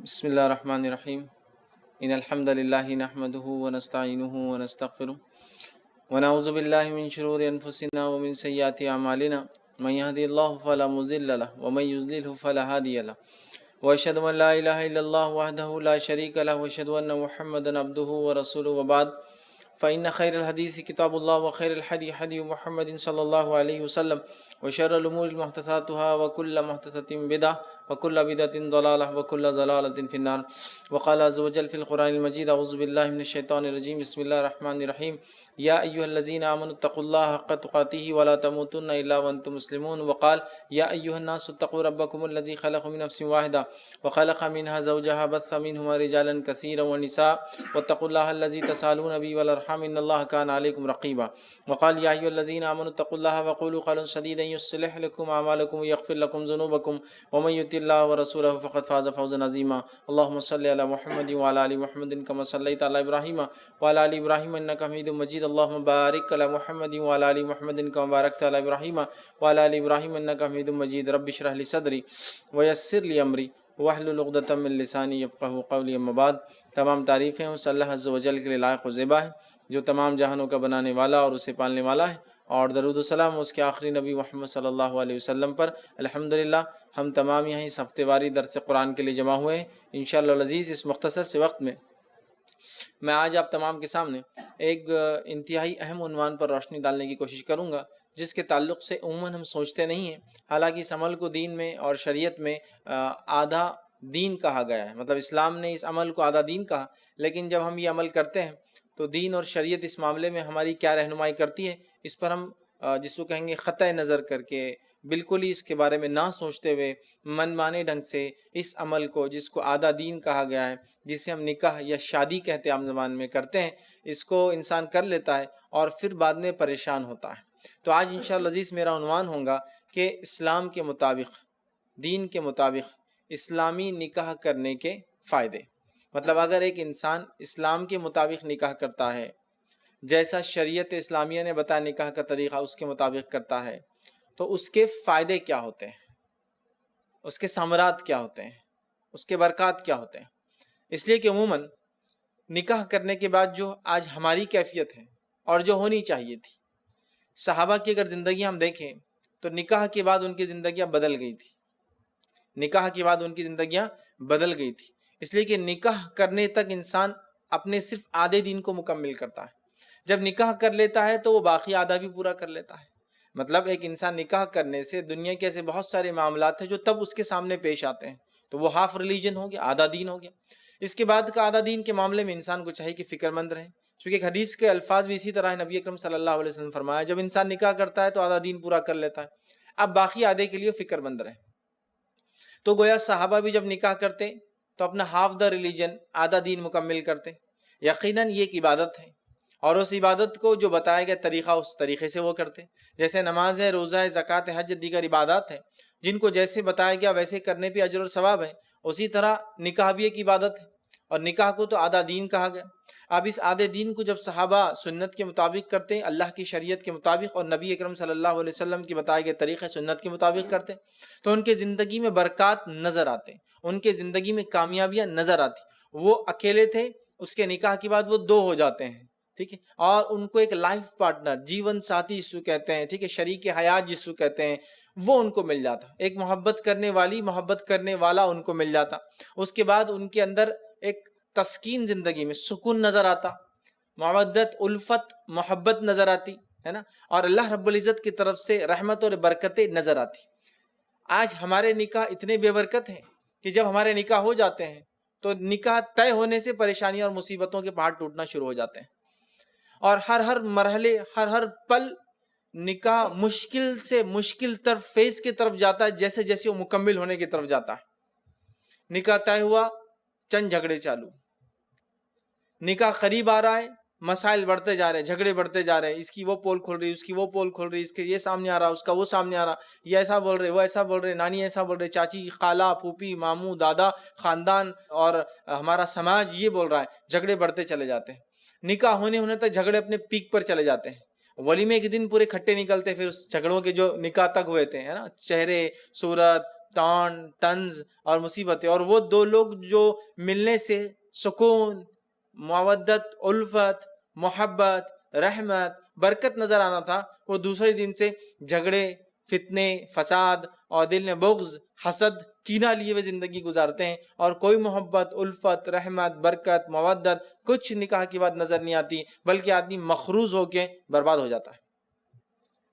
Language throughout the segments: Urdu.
بسم اللہ الرحمن الرحیم ان الحمد للہ نحمده ونستعینه ونستغفره ونعوذ باللہ من شرور انفسنا ومن سیئات اعمالنا من يهدي الله فلا مضل له ومن يضلل فلا هادي له واشهد ان لا الہ الا اللہ وحدہ لا شریک له واشهد ان محمدا عبدہ ورسولہ وبعد فإن خير الحديث كتاب الله وخير الحدي حدي محمد صلى الله عليه وسلم وشر الأمور محدثاتها وكل محدثة بدعة وكل بدعة ضلالة وكل ضلالة في النار. وقال عز وجل في القرآن المجيد أعوذ بالله من الشيطان الرجيم بسم الله الرحمن الرحيم يا أيها الذين آمنوا اتقوا الله حق تقاته ولا تموتن إلا وأنتم مسلمون. وقال يا أيها الناس اتقوا ربكم الذي خلق من نفس واحدة وخلق منها زوجها بث منهما رجالا كثيرا ونساء واتقوا الله الذي تسألون به والأرحام إن الله كان عليكم رقيبا. وقال يا أيها الذين آمنوا اتقوا الله وقولوا قولا سديدا يصلح لكم أعمالكم ويغفر لكم ذنوبكم ومن يطع الله ورسوله فقد فاز فوزا عظيما. اللهم صل على محمد وعلى آل محمد كما صليت على إبراهيم وعلى آل إبراهيم إنك حميد مجيد. اللهم بارك على محمد وعلى آل محمد كما باركت على إبراهيم وعلى آل إبراهيم إنك حميد مجيد. رب اشرح لي صدري ويسر لي أمري واحلل عقدة من لسانی یفقہوا قولی. اما بعد، تمام تعریفیں اس اللہ عز و جل کے لیے لائق و زیبا ہے جو تمام جہانوں کا بنانے والا اور اسے پالنے والا ہے، اور درود و سلام اس کے آخری نبی محمد صلی اللہ علیہ وسلم پر. الحمدللہ ہم تمام یہیں اس ہفتے واری درس قرآن کے لیے جمع ہوئے ہیں. انشاءاللہ العزیز اس مختصر سے وقت میں آج آپ تمام کے سامنے ایک انتہائی اہم عنوان پر روشنی ڈالنے کی کوشش کروں گا، جس کے تعلق سے عموماً ہم سوچتے نہیں ہیں. حالانکہ اس عمل کو دین میں اور شریعت میں آدھا دین کہا گیا ہے، مطلب اسلام نے اس عمل کو آدھا دین کہا، لیکن جب ہم یہ عمل کرتے ہیں تو دین اور شریعت اس معاملے میں ہماری کیا رہنمائی کرتی ہے، اس پر ہم جس کو کہیں گے قطع نظر کر کے، بالکل ہی اس کے بارے میں نہ سوچتے ہوئے، من مانے ڈھنگ سے اس عمل کو جس کو آدھا دین کہا گیا ہے، جسے ہم نکاح یا شادی کہتے ہیں عام زبان میں کرتے ہیں، اس کو انسان کر لیتا ہے اور پھر بعد میں پریشان ہوتا ہے. تو آج انشاءاللہ عزیز میرا عنوان ہوگا کہ اسلام کے مطابق، دین کے مطابق اسلامی نکاح کرنے کے فائدے. مطلب اگر ایک انسان اسلام کے مطابق نکاح کرتا ہے، جیسا شریعت اسلامیہ نے بتایا نکاح کا طریقہ اس کے مطابق کرتا ہے، تو اس کے فائدے کیا ہوتے ہیں، اس کے ثمرات کیا ہوتے ہیں، اس کے برکات کیا ہوتے ہیں. اس لیے کہ عموماً نکاح کرنے کے بعد جو آج ہماری کیفیت ہے اور جو ہونی چاہیے تھی، صحابہ کی اگر زندگی ہم دیکھیں تو نکاح کے بعد ان کی زندگیاں بدل گئی تھی. نکاح کے بعد ان کی زندگیاں بدل گئی تھی، اس لیے کہ نکاح کرنے تک انسان اپنے صرف آدھے دین کو مکمل کرتا ہے. جب نکاح کر لیتا ہے تو وہ باقی آدھا بھی پورا کر لیتا ہے. مطلب ایک انسان نکاح کرنے سے دنیا کے ایسے بہت سارے معاملات ہیں جو تب اس کے سامنے پیش آتے ہیں، تو وہ ہاف ریلیجن ہو گیا، آدھا دین ہو گیا. اس کے بعد کا آدھا دین کے معاملے میں انسان کو چاہیے کہ فکر مند رہے، چونکہ ایک حدیث کے الفاظ بھی اسی طرح ہے. نبی اکرم صلی اللہ علیہ وسلم فرمایا جب انسان نکاح کرتا ہے تو آدھا دین پورا کر لیتا ہے، اب باقی آدھے کے لیے فکر مند رہے. تو گویا صحابہ بھی جب نکاح کرتے تو اپنا ہاف دا ریلیجن، آدھا دین مکمل کرتے. یقیناً یہ ایک عبادت ہے، اور اس عبادت کو جو بتایا گیا طریقہ اس طریقے سے وہ کرتے. جیسے نماز ہے، روزہ ہے، زکوٰۃ ہے، حج، دیگر عبادات ہیں جن کو جیسے بتایا گیا ویسے کرنے پہ اجر اور ثواب ہے، اسی طرح نکاح بھی ایک عبادت ہے، اور نکاح کو تو آدھا دین کہا گیا. اب اس آدھے دین کو جب صحابہ سنت کے مطابق کرتے، اللہ کی شریعت کے مطابق اور نبی اکرم صلی اللہ علیہ وسلم کی بتائے گئے طریقے سنت کے مطابق کرتے، تو ان کے زندگی میں برکات نظر آتے، ان کے زندگی میں کامیابیاں نظر آتی. وہ اکیلے تھے، اس کے نکاح کے بعد وہ دو ہو جاتے ہیں، ٹھیک ہے، اور ان کو ایک لائف پارٹنر، جیون ساتھی جس کو کہتے ہیں، ٹھیک ہے، شریک حیات جس کو کہتے ہیں، وہ ان کو مل جاتا. ایک محبت کرنے والی، محبت کرنے والا ان کو مل جاتا. اس کے بعد ان کے اندر ایک تسکین، زندگی میں سکون نظر آتا، مودت، الفت، محبت نظر آتی ہے نا، اور اللہ رب العزت کی طرف سے رحمت اور برکتیں نظر آتی. آج ہمارے نکاح اتنے بے برکت ہیں کہ جب ہمارے نکاح ہو جاتے ہیں تو نکاح طے ہونے سے پریشانیاں اور مصیبتوں کے پہاڑ ٹوٹنا شروع ہو جاتے ہیں، اور ہر مرحلے، ہر پل نکاح مشکل سے مشکل تر فیز کی طرف جاتا ہے، جیسے جیسے وہ مکمل ہونے کی طرف جاتا ہے. نکاح طے ہوا، چند جھگڑے چالو. نکاح قریب آ رہا ہے، مسائل بڑھتے جا رہے ہیں، جھگڑے بڑھتے جا رہے ہیں. اس کی وہ پول کھول رہی، اس کی وہ پول کھول رہی، اس کے یہ سامنے آ رہا، اس کا وہ سامنے آ رہا، یہ ایسا بول رہے، وہ ایسا بول رہے، نانی ایسا بول رہے، چاچی، خالہ، پھوپھی، ماموں، دادا، خاندان اور ہمارا سماج یہ بول رہا ہے. جھگڑے بڑھتے چلے جاتے ہیں. نکاح ہونے تک جھگڑے اپنے پیک پر چلے جاتے ہیں. ولیمے کے دن پورے کھٹے نکلتے، پھر اس جھگڑوں کے جو نکاح تک ہوئے تھے، ہے نا، چہرے، صورت، طعن طنز اور مصیبتیں، اور وہ دو لوگ جو ملنے سے سکون، مودت، الفت، محبت، رحمت، برکت نظر آنا تھا، وہ دوسرے دن سے جھگڑے، فتنے، فساد اور دل میں بغض، حسد، کینہ لیے ہوئے زندگی گزارتے ہیں، اور کوئی محبت، الفت، رحمت، برکت، مودت کچھ نکاح کی بات نظر نہیں آتی، بلکہ آدمی مخروض ہو کے برباد ہو جاتا ہے۔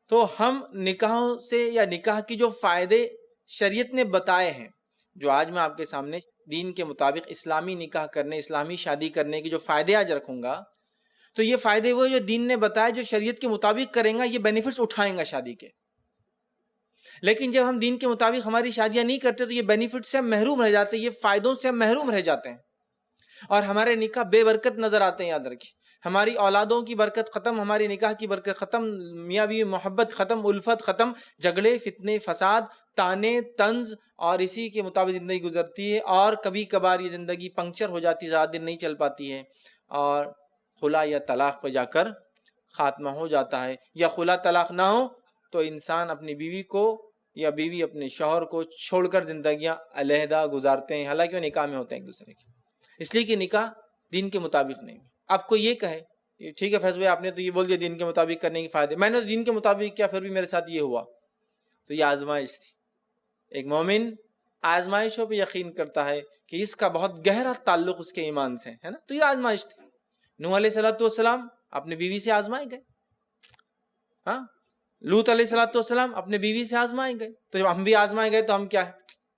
تو ہم نکاحوں سے یا نکاح کی جو فائدے شریعت نے بتائے ہیں، جو آج میں آپ کے سامنے دین کے مطابق اسلامی نکاح کرنے، اسلامی شادی کرنے کے جو فائدے آج رکھوں گا، تو یہ فائدے وہ جو دین نے بتایا، جو شریعت کے مطابق کریں گا یہ بینیفٹس اٹھائیں گا شادی کے۔ لیکن جب ہم دین کے مطابق ہماری شادیاں نہیں کرتے تو یہ بینیفٹ سے ہم محروم رہ جاتے ہیں، یہ فائدوں سے ہم محروم رہ جاتے ہیں، اور ہمارے نکاح بے برکت نظر آتے ہیں۔ یاد رکھیے، ہماری اولادوں کی برکت ختم، ہماری نکاح کی برکت ختم، میاں بیوی محبت ختم، الفت ختم، جھگڑے، فتنے، فساد، تانے، طنز، اور اسی کے مطابق زندگی گزرتی ہے، اور کبھی کبھار یہ زندگی پنکچر ہو جاتی ہے، زیادہ دن نہیں چل پاتی ہے، اور خلا یا طلاق پہ جا کر خاتمہ ہو جاتا ہے۔ یا خلا طلاق نہ ہو تو انسان اپنی بیوی کو یا بیوی اپنے شوہر کو چھوڑ کر زندگیاں علیحدہ گزارتے ہیں، حالانکہ وہ نکاح میں ہوتے ہیں ایک دوسرے کے، اس لیے کہ نکاح دین کے مطابق نہیں۔ آپ کو یہ کہے ٹھیک ہے فیض بھائی آپ نے تو یہ بول دیا دین کے مطابق کرنے کے فائدے، میں نے تو دین کے مطابق کیا پھر بھی میرے ساتھ یہ ہوا، تو یہ آزمائش تھی۔ ایک مومن آزمائشوں پہ یقین کرتا ہے کہ اس کا بہت گہرا تعلق اس کے ایمان سے ہے نا، تو یہ آزمائش تھی۔ نوح علیہ السلام اپنے بیوی سے آزمائے گئے، ہاں، لوط علیہ السلام اپنے بیوی سے آزمائے گئے، تو جب ہم بھی آزمائے گئے تو ہم کیا ہے،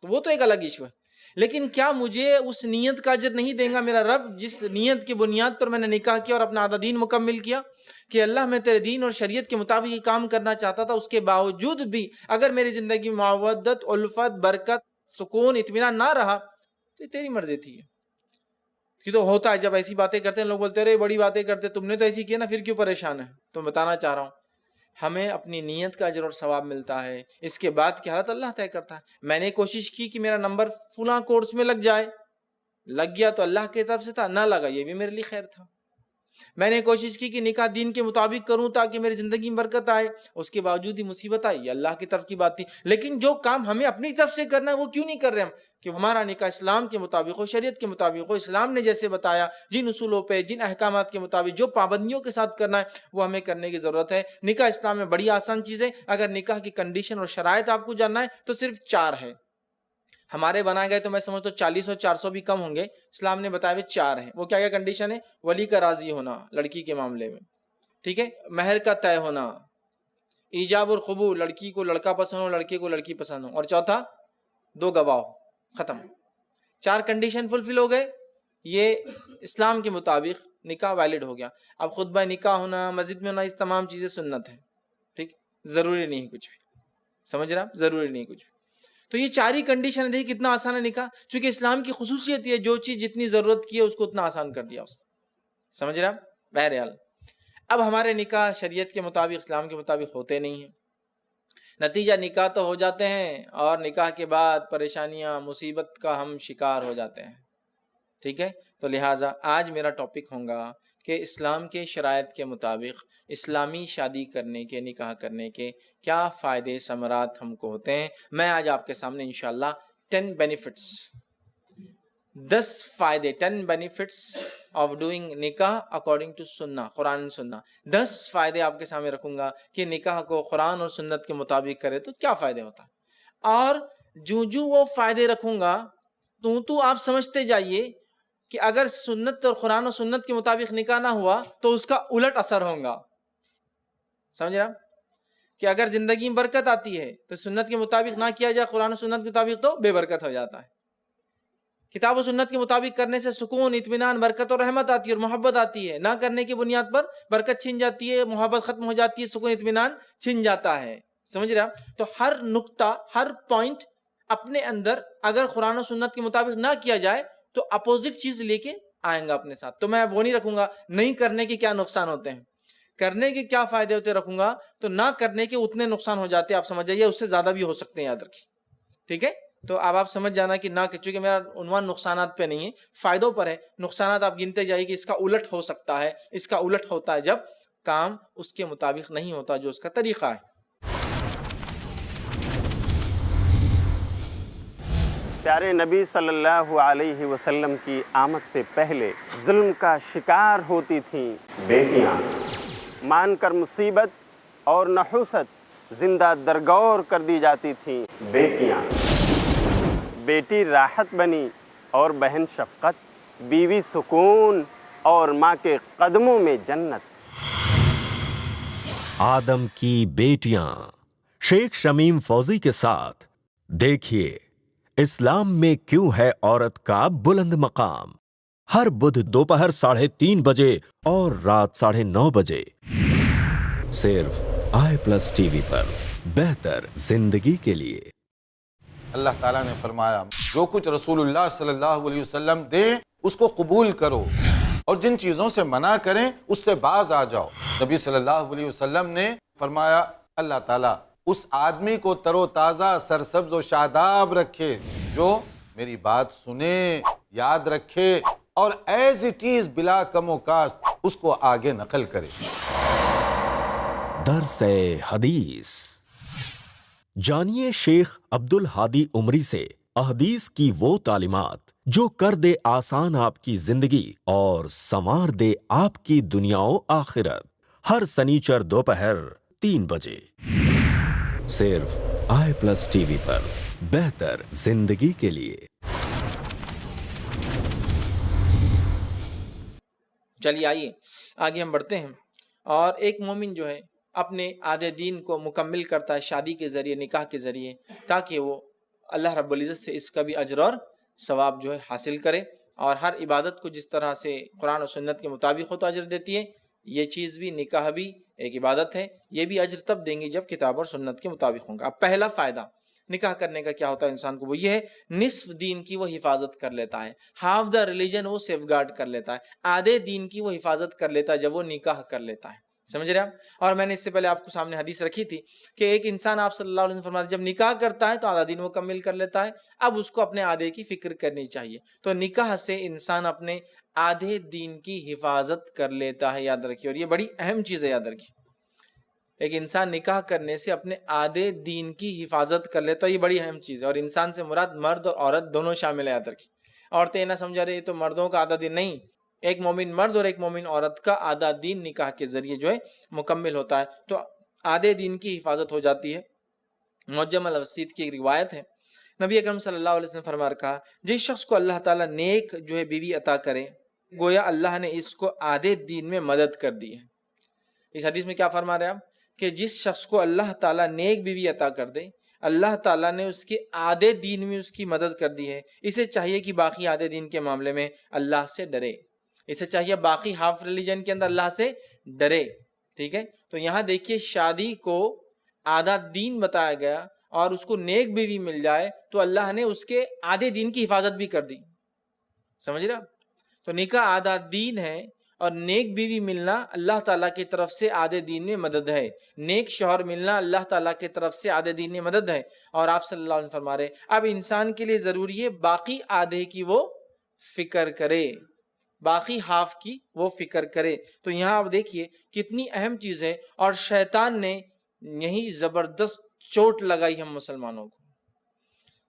تو وہ تو ایک الگ ایشو ہے۔ لیکن کیا مجھے اس نیت کا اجر نہیں دیں گا میرا رب جس نیت کی بنیاد پر میں نے نکاح کیا اور اپنا آدھا دین مکمل کیا، کہ اللہ میں تیرے دین اور شریعت کے مطابق یہ کام کرنا چاہتا تھا، اس کے باوجود بھی اگر میری زندگی میں مودت، الفت، برکت، سکون، اطمینان نہ رہا تو یہ تیری مرضی تھی۔ کہ تو ہوتا ہے جب ایسی باتیں کرتے ہیں لوگ بولتے ہیں ارے بڑی باتیں کرتے تم نے تو ایسی کیا نا، پھر کیوں پریشان ہے؟ تو بتانا چاہ رہا ہوں ہمیں اپنی نیت کا اجر اور ثواب ملتا ہے، اس کے بعد کی حالت اللہ طے کرتا ہے۔ میں نے کوشش کی کہ میرا نمبر فلاں کورس میں لگ جائے، لگ گیا تو اللہ کی طرف سے تھا، نہ لگا یہ بھی میرے لیے خیر تھا۔ میں نے کوشش کی کہ نکاح دین کے مطابق کروں تاکہ میری زندگی میں برکت آئے، اس کے باوجود ہی مصیبت آئی، یہ اللہ کی طرف کی بات تھی۔ لیکن جو کام ہمیں اپنی طرف سے کرنا ہے وہ کیوں نہیں کر رہے ہم، کہ ہمارا نکاح اسلام کے مطابق ہو، شریعت کے مطابق ہو، اسلام نے جیسے بتایا جن اصولوں پہ، جن احکامات کے مطابق، جو پابندیوں کے ساتھ کرنا ہے وہ ہمیں کرنے کی ضرورت ہے۔ نکاح اسلام میں بڑی آسان چیز ہے۔ اگر نکاح کی کنڈیشن اور شرائط آپ کو جاننا ہے تو صرف 4 ہے۔ ہمارے بنائے گئے تو میں سمجھتا ہوں 40 اور 400 بھی کم ہوں گے، اسلام نے بتایا ہوئے 4 ہیں۔ وہ کیا کیا کنڈیشن ہے؟ ولی کا راضی ہونا لڑکی کے معاملے میں، ٹھیک ہے، مہر کا طے ہونا، ایجاب اور قبول، لڑکی کو لڑکا پسند ہو، لڑکے کو لڑکی پسند ہو، اور چوتھا 2 گواہ، ختم۔ 4 کنڈیشن فلفل ہو گئے، یہ اسلام کے مطابق نکاح ویلڈ ہو گیا۔ اب خطبہ نکاح ہونا، مسجد میں ہونا، اس تمام چیزیں سنت ہیں، ٹھیک، ضروری نہیں کچھ بھی، سمجھ رہا، ضروری نہیں کچھ بھی۔ تو یہ 4 ہی کنڈیشن ہے، دیکھیں کتنا آسان ہے نکاح، چونکہ اسلام کی خصوصیت یہ ہے جو چیز جتنی ضرورت کی ہے اس کو اتنا آسان کر دیا اس نے، سمجھ رہا۔ بہرحال اب ہمارے نکاح شریعت کے مطابق، اسلام کے مطابق ہوتے نہیں ہیں، نتیجہ نکاح تو ہو جاتے ہیں اور نکاح کے بعد پریشانیاں، مصیبت کا ہم شکار ہو جاتے ہیں، ٹھیک ہے۔ تو لہٰذا آج میرا ٹاپک ہوگا کہ اسلام کے شرائط کے مطابق اسلامی شادی کرنے کے، نکاح کرنے کے کیا فائدے ثمرات ہم کو ہوتے ہیں۔ میں آج آپ کے سامنے انشاءاللہ 10 بینیفٹس، 10 فائدے، 10 بینیفٹس آف ڈوئنگ نکاح اکارڈنگ ٹو سنہ، قرآن سنہ، 10 فائدے آپ کے سامنے رکھوں گا کہ نکاح کو قرآن اور سنت کے مطابق کرے تو کیا فائدے ہوتا ہے۔ اور جو وہ فائدے رکھوں گا تو آپ سمجھتے جائیے کہ اگر سنت اور قرآن و سنت کے مطابق نکاح نہ ہوا تو اس کا الٹ اثر ہوگا، سمجھ رہا، کہ اگر زندگی میں برکت آتی ہے تو سنت کے مطابق نہ کیا جائے، قرآن و سنت کے مطابق تو بے برکت ہو جاتا ہے۔ کتاب و سنت کے مطابق کرنے سے سکون، اطمینان، برکت اور رحمت آتی ہے اور محبت آتی ہے، نہ کرنے کی بنیاد پر برکت چھن جاتی ہے، محبت ختم ہو جاتی ہے، سکون اطمینان چھن جاتا ہے، سمجھ رہا۔ تو ہر نقطہ، ہر پوائنٹ اپنے اندر اگر قرآن و سنت کے مطابق نہ کیا جائے تو اپوزٹ چیز لے کے آئیں گا اپنے ساتھ۔ تو میں وہ نہیں رکھوں گا نہیں کرنے کے کیا نقصان ہوتے ہیں، کرنے کے کیا فائدے ہوتے رکھوں گا، تو نہ کرنے کے اتنے نقصان ہو جاتے ہیں، آپ سمجھ جائیے، اس سے زیادہ بھی ہو سکتے ہیں، یاد رکھیے، ٹھیک ہے۔ تو اب آپ سمجھ جانا کہ نہ، چونکہ میرا عنوان نقصانات پہ نہیں ہے، فائدوں پر ہے۔ نقصانات آپ گنتے جائیے کہ اس کا الٹ ہو سکتا ہے، اس کا الٹ ہوتا ہے جب کام اس کے مطابق نہیں ہوتا جو اس کا طریقہ ہے۔ پیارے نبی صلی اللہ علیہ وسلم کی آمد سے پہلے ظلم کا شکار ہوتی تھیں بیٹیاں، مان کر مصیبت اور نحوست زندہ درگور کر دی جاتی تھیں بیٹیاں۔ بیٹی راحت بنی اور بہن شفقت، بیوی سکون اور ماں کے قدموں میں جنت۔ آدم کی بیٹیاں، شیخ شمیم فوزی کے ساتھ دیکھیے اسلام میں کیوں ہے عورت کا بلند مقام، ہر بدھ دوپہر 3:30 بجے اور رات 9:30 بجے، صرف i+ ٹی وی پر، بہتر زندگی کے لیے۔ اللہ تعالیٰ نے فرمایا جو کچھ رسول اللہ صلی اللہ علیہ وسلم دیں اس کو قبول کرو اور جن چیزوں سے منع کریں اس سے باز آ جاؤ۔ نبی صلی اللہ علیہ وسلم نے فرمایا اللہ تعالیٰ اس آدمی کو تر و تازہ، سرسبز و شاداب رکھے جو میری بات سنے، یاد رکھے اور ایز اٹ از بلا کم و کاست اس کو آگے نقل کرے۔ درس حدیث جانیے شیخ عبدالہادی عمری سے احادیث کی وہ تعلیمات جو کر دے آسان آپ کی زندگی اور سنوار دے آپ کی دنیا و آخرت، ہر سنیچر دوپہر 3 بجے، صرف i+ ٹی وی پر، بہتر زندگی کے لیے۔ چلیے آئیے آگے ہم بڑھتے ہیں۔ اور ایک مومن جو ہے اپنے آدھے دین کو مکمل کرتا ہے شادی کے ذریعے، نکاح کے ذریعے، تاکہ وہ اللہ رب العزت سے اس کا بھی اجر اور ثواب جو ہے حاصل کرے، اور ہر عبادت کو جس طرح سے قرآن و سنت کے مطابق ہو تو اجر دیتی ہے، یہ چیز بھی، نکاح بھی ایک عبادت ہے، یہ بھی اجر تب دیں گے جب کتاب اور سنت کے مطابق ہوں گا۔ اب پہلا فائدہ نکاح کرنے کا کیا ہوتا ہے انسان کو، وہ یہ ہے نصف دین کی وہ حفاظت کر لیتا ہے، ہاف دا ریلیجن وہ سیف گارڈ کر لیتا ہے، آدھے دین کی وہ حفاظت کر لیتا ہے جب وہ نکاح کر لیتا ہے۔ سمجھ رہے آپ؟ اور میں نے اس سے پہلے آپ کو سامنے حدیث رکھی تھی کہ ایک انسان، آپ صلی اللہ علیہ وسلم فرماتے ہیں، جب نکاح کرتا ہے تو آدھا دین مکمل کر لیتا ہے، اب اس کو اپنے آدھے کی فکر کرنی چاہیے۔ تو نکاح سے انسان اپنے آدھے دین کی حفاظت کر لیتا ہے، یاد رکھیے، اور یہ بڑی اہم چیز ہے، یاد رکھیے۔ ایک انسان نکاح کرنے سے اپنے آدھے دین کی حفاظت کر لیتا ہے، یہ بڑی اہم چیز ہے، اور انسان سے مراد مرد اور عورت دونوں شامل ہے، یاد رکھیے۔ عورتیں نہ سمجھا رہے تو مردوں کا آدھا دین نہیں، ایک مومن مرد اور ایک مومن عورت کا آدھا دین نکاح کے ذریعے جو ہے مکمل ہوتا ہے، تو آدھے دین کی حفاظت ہو جاتی ہے۔ معجم الوسیط کی ایک روایت ہے، نبی اکرم صلی اللہ علیہ وسلم فرما رکھا، جس شخص کو اللہ تعالیٰ نیک جو ہے بیوی عطا کرے، گویا اللہ نے اس کو آدھے دین میں مدد کر دی ہے۔ اس حدیث میں کیا فرما رہے ہیں آپ کہ جس شخص کو اللہ تعالیٰ نیک بیوی عطا کر دے، اللہ تعالیٰ نے اس کے آدھے دین میں اس کی مدد کر دی ہے۔ اسے چاہیے کہ باقی آدھے دین کے معاملے میں اللہ سے ڈرے، اسے چاہیے باقی ہاف ریلیجن کے اندر اللہ سے ڈرے، ٹھیک ہے۔ تو یہاں دیکھیے شادی کو آدھا دین بتایا گیا، اور اس کو نیک بیوی مل جائے تو اللہ نے اس کے آدھے دین کی حفاظت بھی کر دی، سمجھ رہا؟ تو نکاح آدھا دین ہے، اور نیک بیوی ملنا اللہ تعالیٰ کی طرف سے آدھے دین میں مدد ہے، نیک شوہر ملنا اللہ تعالیٰ کی طرف سے آدھے دین میں مدد ہے۔ اور آپ صلی اللہ علیہ وسلم فرما رہے اب انسان کے لیے ضروری ہے باقی آدھے کی وہ فکر کرے، باقی ہاف کی وہ فکر کرے۔ تو یہاں آپ دیکھیے کتنی اہم چیز ہے، اور شیطان نے یہی زبردست چوٹ لگائی ہم مسلمانوں کو،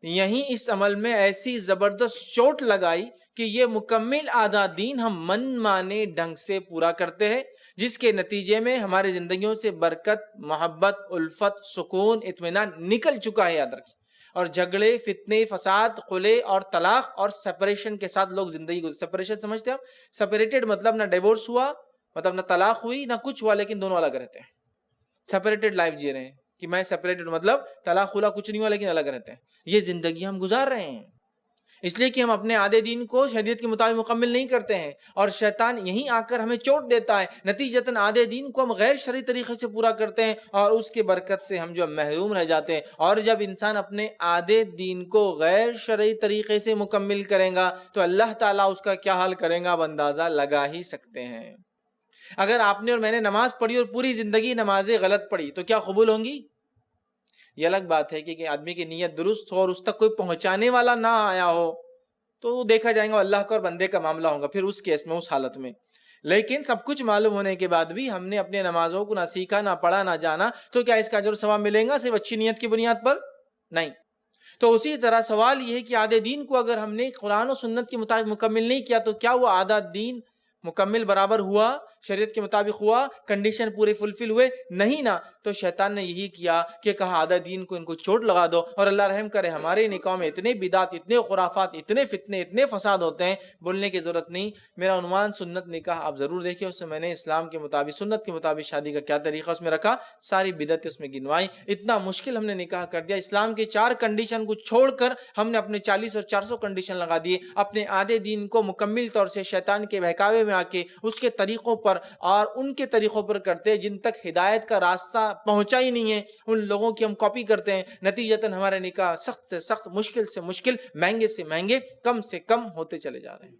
یہیں اس عمل میں ایسی زبردست چوٹ لگائی کہ یہ مکمل آدھا دین ہم من مانے ڈھنگ سے پورا کرتے ہیں، جس کے نتیجے میں ہماری زندگیوں سے برکت، محبت، الفت، سکون، اطمینان نکل چکا ہے، یاد رکھیں۔ اور جھگڑے، فتنے، فساد، خلے اور طلاق اور سپریشن کے ساتھ لوگ زندگی کو، سپریشن سمجھتے ہیں آپ؟ سپریٹڈ مطلب نہ ڈیورس ہوا، مطلب نہ طلاق ہوئی، نہ کچھ ہوا، لیکن دونوں الگ رہتے ہیں، سپریٹڈ لائف جی رہے ہیں کہ میں سپریٹڈ مطلب طلاق خلا کچھ نہیں ہوا لیکن الگ رہتے ہیں، یہ زندگی ہم گزار رہے ہیں، اس لیے کہ ہم اپنے آدھے دین کو شریعت کے مطابق مکمل نہیں کرتے ہیں، اور شیطان یہیں آ کر ہمیں چوٹ دیتا ہے، نتیجتاً آدھے دین کو ہم غیر شرعی طریقے سے پورا کرتے ہیں، اور اس کے برکت سے ہم جو محروم رہ جاتے ہیں۔ اور جب انسان اپنے آدھے دین کو غیر شرعی طریقے سے مکمل کرے گا تو اللہ تعالیٰ اس کا کیا حال کرے گا، اب اندازہ لگا ہی سکتے ہیں۔ اگر آپ نے اور میں نے نماز پڑھی اور پوری زندگی نمازیں غلط پڑھی تو کیا قبول ہوں گی؟ یہ الگ بات ہے کہ آدمی کی نیت درست ہو اور اس تک کوئی پہنچانے والا نہ آیا ہو تو دیکھا جائے گا اللہ کا اور بندے کا معاملہ ہوگا پھر اس کیس میں، اس حالت میں۔ لیکن سب کچھ معلوم ہونے کے بعد بھی ہم نے اپنے نمازوں کو نہ سیکھا، نہ پڑھا، نہ جانا، تو کیا اس کا اجر و ثواب ملے گا صرف اچھی نیت کی بنیاد پر؟ نہیں۔ تو اسی طرح سوال یہ ہے کہ آدھے دین کو اگر ہم نے قرآن و سنت کے مطابق مکمل نہیں کیا تو کیا وہ آدھا دین مکمل برابر ہوا، شریعت کے مطابق ہوا، کنڈیشن پورے فلفل ہوئے؟ نہیں نا۔ تو شیطان نے یہی کیا کہ کہا آدھا دین کو ان کو چوٹ لگا دو، اور اللہ رحم کرے ہمارے نکاح میں اتنے بدعت، اتنے خرافات، اتنے فتنے، اتنے فساد ہوتے ہیں، بولنے کی ضرورت نہیں۔ میرا عنوان سنت نکاح آپ ضرور دیکھیں، اس میں میں نے اسلام کے مطابق، سنت کے مطابق شادی کا کیا طریقہ اس میں رکھا، ساری بدعتیں اس میں گنوائی۔ اتنا مشکل ہم نے نکاح کر دیا، اسلام کے 4 کنڈیشن کو چھوڑ کر ہم نے اپنے 40 اور 400 کنڈیشن لگا دیے، اپنے آدھے دین کو مکمل طور سے شیطان کے بہکاوے میں آ کے اس کے طریقوں پر اور ان کے طریقوں پر کرتے ہیں جن تک ہدایت کا راستہ پہنچا ہی نہیں ہے، ان لوگوں کی ہم کاپی کرتے ہیں۔ نتیجتاً ہمارے نکاح سخت سے سخت، مشکل سے مشکل، مہنگے سے مہنگے، کم سے کم ہوتے چلے جا رہے ہیں۔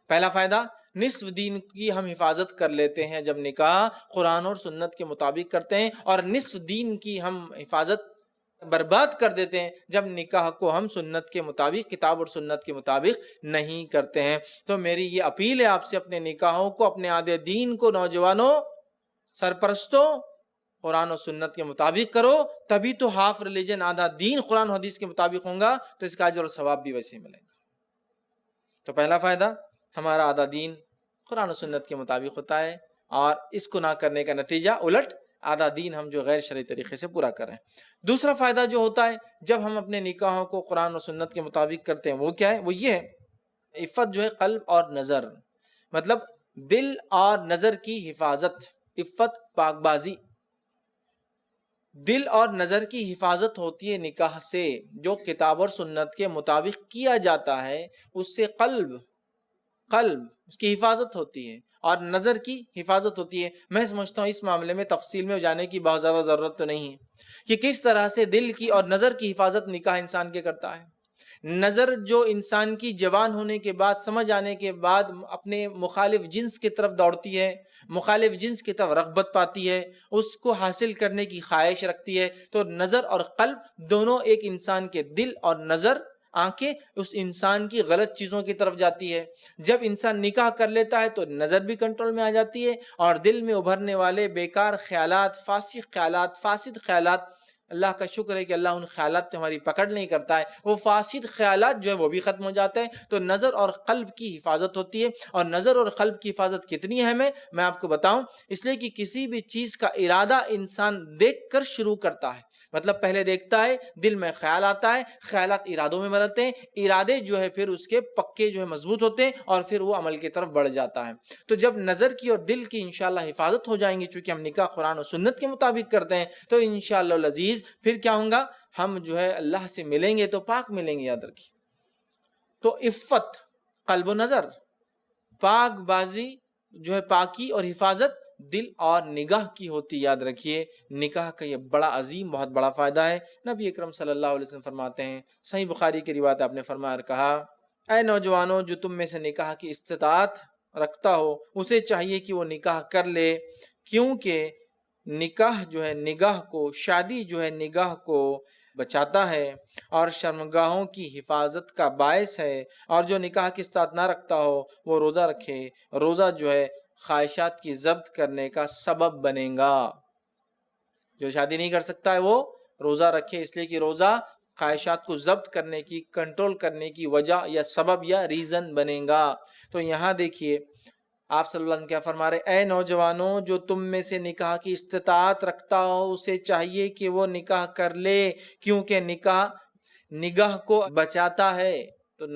پہلا فائدہ، نصف دین کی ہم حفاظت کر لیتے ہیں جب نکاح قرآن اور سنت کے مطابق کرتے ہیں، اور نصف دین کی ہم حفاظت برباد کر دیتے ہیں جب نکاح کو ہم سنت کے مطابق، کتاب اور سنت کے مطابق نہیں کرتے ہیں۔ تو میری یہ اپیل ہے آپ سے، اپنے نکاحوں کو، اپنے آدھے دین کو نوجوانوں، سرپرستوں، قرآن و سنت کے مطابق کرو، تبھی تو ہاف ریلیجن، آدھا دین قرآن و حدیث کے مطابق ہوگا، تو اس کا اجر اور ثواب بھی ویسے ہی ملے گا۔ تو پہلا فائدہ، ہمارا آدھا دین قرآن و سنت کے مطابق ہوتا ہے، اور اس کو نہ کرنے کا نتیجہ الٹ آدھا دین ہم جو غیر شرعی طریقے سے پورا کریں۔ دوسرا فائدہ جو ہوتا ہے جب ہم اپنے نکاحوں کو قرآن و سنت کے مطابق کرتے ہیں، وہ کیا ہے؟ وہ یہ ہے، عفت جو ہے قلب اور نظر، مطلب دل اور نظر کی حفاظت، عفت، پاک بازی۔ دل اور نظر کی حفاظت ہوتی ہے نکاح سے، جو کتاب اور سنت کے مطابق کیا جاتا ہے، اس سے قلب اس کی حفاظت ہوتی ہے، اور نظر کی حفاظت ہوتی ہے۔ میں سمجھتا ہوں اس معاملے میں تفصیل میں جانے کی بہت زیادہ ضرورت تو نہیں ہے کہ کس طرح سے دل کی اور نظر کی حفاظت نکاح انسان کے کرتا ہے۔ نظر جو انسان کی جوان ہونے کے بعد، سمجھ آنے کے بعد اپنے مخالف جنس کی طرف دوڑتی ہے، مخالف جنس کی طرف رغبت پاتی ہے، اس کو حاصل کرنے کی خواہش رکھتی ہے۔ تو نظر اور قلب دونوں، ایک انسان کے دل اور نظر، آنکھیں، اس انسان کی غلط چیزوں کی طرف جاتی ہے۔ جب انسان نکاح کر لیتا ہے تو نظر بھی کنٹرول میں آ جاتی ہے، اور دل میں ابھرنے والے بیکار خیالات، فاسد خیالات، اللہ کا شکر ہے کہ اللہ ان خیالات سے ہماری پکڑ نہیں کرتا ہے، وہ فاسد خیالات جو ہے وہ بھی ختم ہو جاتے ہیں۔ تو نظر اور قلب کی حفاظت ہوتی ہے، اور نظر اور قلب کی حفاظت کتنی اہم ہے میں آپ کو بتاؤں۔ اس لیے کہ کسی بھی چیز کا ارادہ انسان دیکھ کر شروع کرتا ہے، مطلب پہلے دیکھتا ہے، دل میں خیال آتا ہے، خیالات ارادوں میں بدلتے ہیں، ارادے جو ہے پھر اس کے پکے جو ہے مضبوط ہوتے ہیں، اور پھر وہ عمل کی طرف بڑھ جاتا ہے۔ تو جب نظر کی اور دل کی انشاءاللہ حفاظت ہو جائیں گی، چونکہ ہم نکاح قرآن و سنت کے مطابق کرتے ہیں، تو انشاءاللہ العزیز پھر کیا ہوگا، ہم جو ہے اللہ سے ملیں گے تو پاک ملیں گے، یاد رکھیے۔ تو عفت قلب و نظر، پاک بازی جو ہے، پاکی اور حفاظت دل اور نگاہ کی ہوتی، یاد رکھیے۔ نکاح کا یہ بڑا عظیم، بہت بڑا فائدہ ہے۔ نبی اکرم صلی اللہ علیہ وسلم فرماتے ہیں، صحیح بخاری کی روایت، آپ نے فرمایا اور کہا، اے نوجوانوں، جو تم میں سے نکاح کی استطاعت رکھتا ہو اسے چاہیے کہ وہ نکاح کر لے، کیونکہ نکاح جو ہے نگاہ کو، شادی جو ہے نگاہ کو بچاتا ہے اور شرمگاہوں کی حفاظت کا باعث ہے، اور جو نکاح کی استطاعت نہ رکھتا ہو وہ روزہ رکھے، روزہ جو ہے خواہشات کی ضبط کرنے کا سبب بنے گا۔ جو شادی نہیں کر سکتا ہے وہ روزہ رکھے، اس لیے کہ روزہ خواہشات کو ضبط کرنے کی، کنٹرول کرنے کی وجہ یا سبب یا ریزن بنے گا۔ تو یہاں دیکھیے آپ صلی اللہ علیہ وسلم کیا فرما رہے، اے نوجوانوں، جو تم میں سے نکاح کی استطاعت رکھتا ہو اسے چاہیے کہ وہ نکاح کر لے، کیونکہ نکاح نگاہ کو بچاتا ہے۔ تو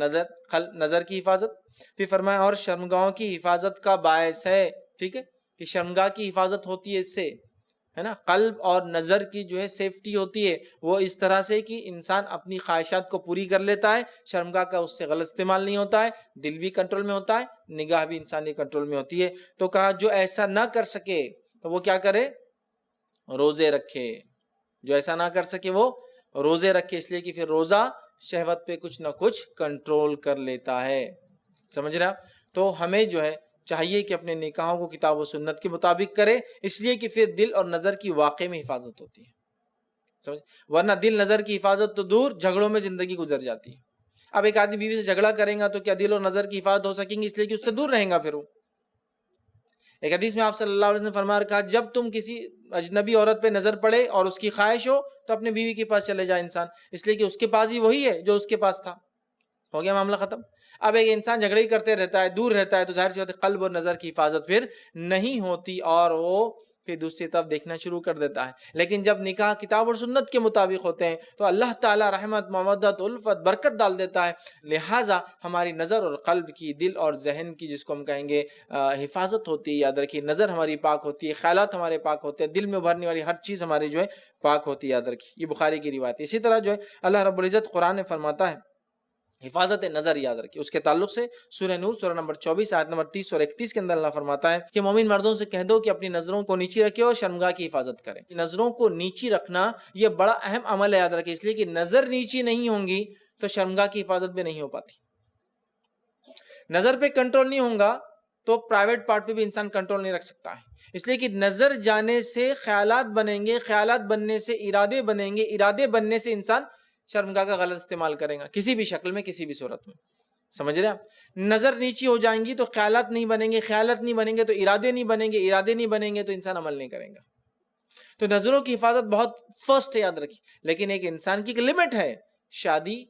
نظر کی حفاظت، پھر فرمایا اور شرمگاہوں کی حفاظت کا باعث ہے، ٹھیک ہے، کہ شرمگاہ کی حفاظت ہوتی ہے اس سے، ہے نا۔ قلب اور نظر کی جو ہے سیفٹی ہوتی ہے وہ اس طرح سے کہ انسان اپنی خواہشات کو پوری کر لیتا ہے، شرمگاہ کا اس سے غلط استعمال نہیں ہوتا ہے، دل بھی کنٹرول میں ہوتا ہے، نگاہ بھی انسانی کنٹرول میں ہوتی ہے۔ تو کہا جو ایسا نہ کر سکے تو وہ کیا کرے، روزے رکھے۔ جو ایسا نہ کر سکے وہ روزے رکھے، اس لیے کہ پھر روزہ شہوت پہ کچھ نہ کچھ کنٹرول کر لیتا ہے، سمجھ رہے آپ۔ تو ہمیں جو ہے چاہیے کہ اپنے نکاحوں کو کتاب و سنت کے مطابق کرے، اس لیے کہ پھر دل اور نظر کی واقع میں حفاظت ہوتی ہے، سمجھ، ورنہ دل نظر کی حفاظت تو دور، جھگڑوں میں زندگی گزر جاتی ہے۔ اب ایک آدمی بیوی سے جھگڑا کرے گا تو کیا دل اور نظر کی حفاظت ہو سکیں گی؟ اس لیے کہ اس سے دور رہیں گا، پھر وہ ایک حدیث میں آپ صلی اللہ علیہ وسلم نے فرمایا کہا جب تم کسی اجنبی عورت پہ نظر پڑے اور اس کی خواہش ہو تو اپنے بیوی کے پاس چلے جائے انسان، اس لیے کہ اس کے پاس ہی وہی ہے جو اس کے پاس تھا، ہو گیا معاملہ ختم۔ اب ایک انسان جھگڑے ہی کرتے رہتا ہے، دور رہتا ہے، تو ظاہر سی بات ہے قلب اور نظر کی حفاظت پھر نہیں ہوتی اور وہ پھر دوسری طرف دیکھنا شروع کر دیتا ہے۔ لیکن جب نکاح کتاب اور سنت کے مطابق ہوتے ہیں تو اللہ تعالیٰ رحمت، مودت، الفت، برکت ڈال دیتا ہے، لہٰذا ہماری نظر اور قلب کی، دل اور ذہن کی، جس کو ہم کہیں گے حفاظت ہوتی ہے۔ یاد رکھیے نظر ہماری پاک ہوتی ہے، خیالات ہمارے پاک ہوتے ہیں، دل میں ابھرنے والی ہر چیز ہماری جو ہے پاک ہوتی ہے، یاد رکھیے۔ یہ بخاری کی روایت ہے۔ اسی طرح جو ہے اللہ رب العزت قرآن میں فرماتا ہے حفاظت نظر، یاد رکھیے اس کے تعلق سے سورہ نور سورہ نمبر 24 آیت نمبر 30 اور 31 کے اندر اللہ فرماتا ہے کہ مومن مردوں سے کہہ دو کہ اپنی نظروں کو نیچی رکھے اور شرمگاہ کی حفاظت کریں۔ نظروں کو نیچی رکھنا یہ بڑا اہم عمل ہے، یاد رکھیں، اس لیے کہ نظر نیچی نہیں ہوں گی تو شرمگاہ کی حفاظت بھی نہیں ہو پاتی۔ نظر پہ کنٹرول نہیں ہوگا تو پرائیویٹ پارٹ پہ بھی انسان کنٹرول نہیں رکھ سکتا ہے، اس لیے کہ نظر جانے سے خیالات بنیں گے، خیالات بننے سے ارادے بنیں گے، ارادے بننے سے انسان شرمگاہ کا غلط استعمال کرے گا کسی بھی شکل میں، کسی بھی صورت میں، سمجھ رہے آپ؟ نظر نیچی ہو جائیں گی تو خیالات نہیں بنیں گے، خیالات نہیں بنیں گے تو ارادے نہیں بنیں گے، ارادے نہیں بنیں گے تو انسان عمل نہیں کرے گا۔ تو نظروں کی حفاظت بہت فرسٹ ہے، یاد رکھیے، لیکن ایک انسان کی ایک لمٹ ہے۔ شادی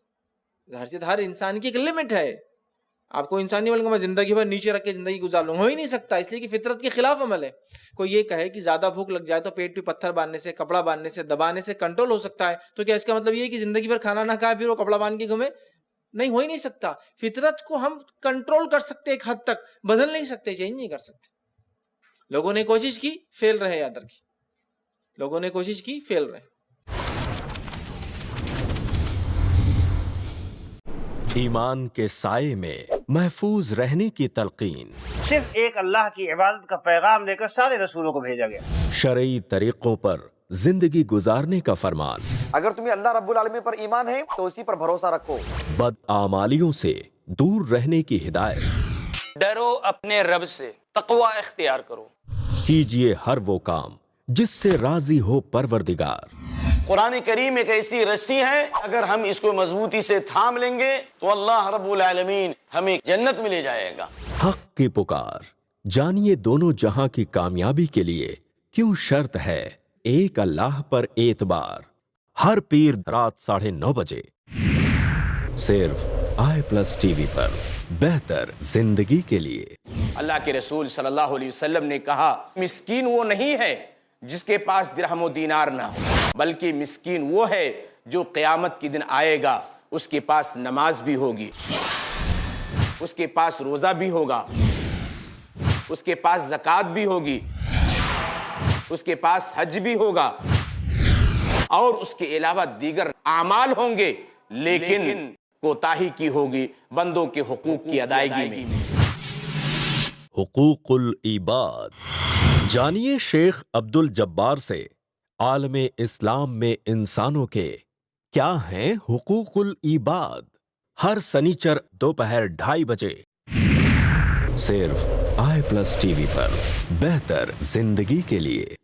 ظاہر سے ہر انسان کی ایک لمٹ ہے۔ آپ کو انسان نہیں بولیں گے میں زندگی بھر نیچے رکھ کے زندگی گزار لوں، ہو ہی نہیں سکتا، اس لیے کہ فطرت کے خلاف عمل ہے۔ کوئی یہ کہے کہ زیادہ بھوک لگ جائے تو پیٹ پہ پتھر باندھنے سے، کپڑا باندھنے سے، دبانے سے کنٹرول ہو سکتا ہے، تو کیا اس کا مطلب یہ ہے کہ زندگی بھر کھانا نہ کھائے پھر وہ کپڑا باندھ کے گھومے؟ نہیں، ہو ہی نہیں سکتا۔ فطرت کو ہم کنٹرول کر سکتے ایک حد تک، بدل نہیں سکتے، چینج نہیں کر سکتے۔ لوگوں نے کوشش کی، فیل رہے، یاد رکھیے، لوگوں نے کوشش کی، فیل رہے۔ ایمان کے سائے میں محفوظ رہنے کی تلقین، صرف ایک اللہ کی عبادت کا پیغام لے کر سارے رسولوں کو بھیجا گیا۔ شرعی طریقوں پر زندگی گزارنے کا فرمان، اگر تمہیں اللہ رب العالمین پر ایمان ہے تو اسی پر بھروسہ رکھو۔ بدعمالیوں سے دور رہنے کی ہدایت، ڈرو اپنے رب سے، تقوی اختیار کرو۔ کیجئے ہر وہ کام جس سے راضی ہو پروردگار۔ قرآن کریم ایک ایسی رسی ہے، اگر ہم اس کو مضبوطی سے تھام لیں گے تو اللہ رب العالمین ہمیں جنت میں لے جائے گا۔ حق کی پکار، جانیے دونوں جہاں کی کامیابی کے لیے کیوں شرط ہے ایک اللہ پر اعتبار۔ ہر پیر رات 9:30 بجے صرف i+TV پر، بہتر زندگی کے لیے۔ اللہ کے رسول صلی اللہ علیہ وسلم نے کہا مسکین وہ نہیں ہے جس کے پاس درہم و دینار نہ ہو، بلکہ مسکین وہ ہے جو قیامت کے دن آئے گا، اس کے پاس نماز بھی ہوگی، اس کے پاس روزہ بھی ہوگا، اس کے پاس زکوٰۃ بھی ہوگی، اس کے پاس حج بھی ہوگا، اور اس کے علاوہ دیگر اعمال ہوں گے، لیکن کوتاہی کی ہوگی بندوں کے حقوق کی ادائیگی میں۔ حقوق العباد، جانیے شیخ عبد الجبار سے عالم اسلام میں انسانوں کے کیا ہیں حقوق العباد۔ ہر سنیچر دوپہر 2:30 بجے صرف i+TV پر، بہتر زندگی کے لیے۔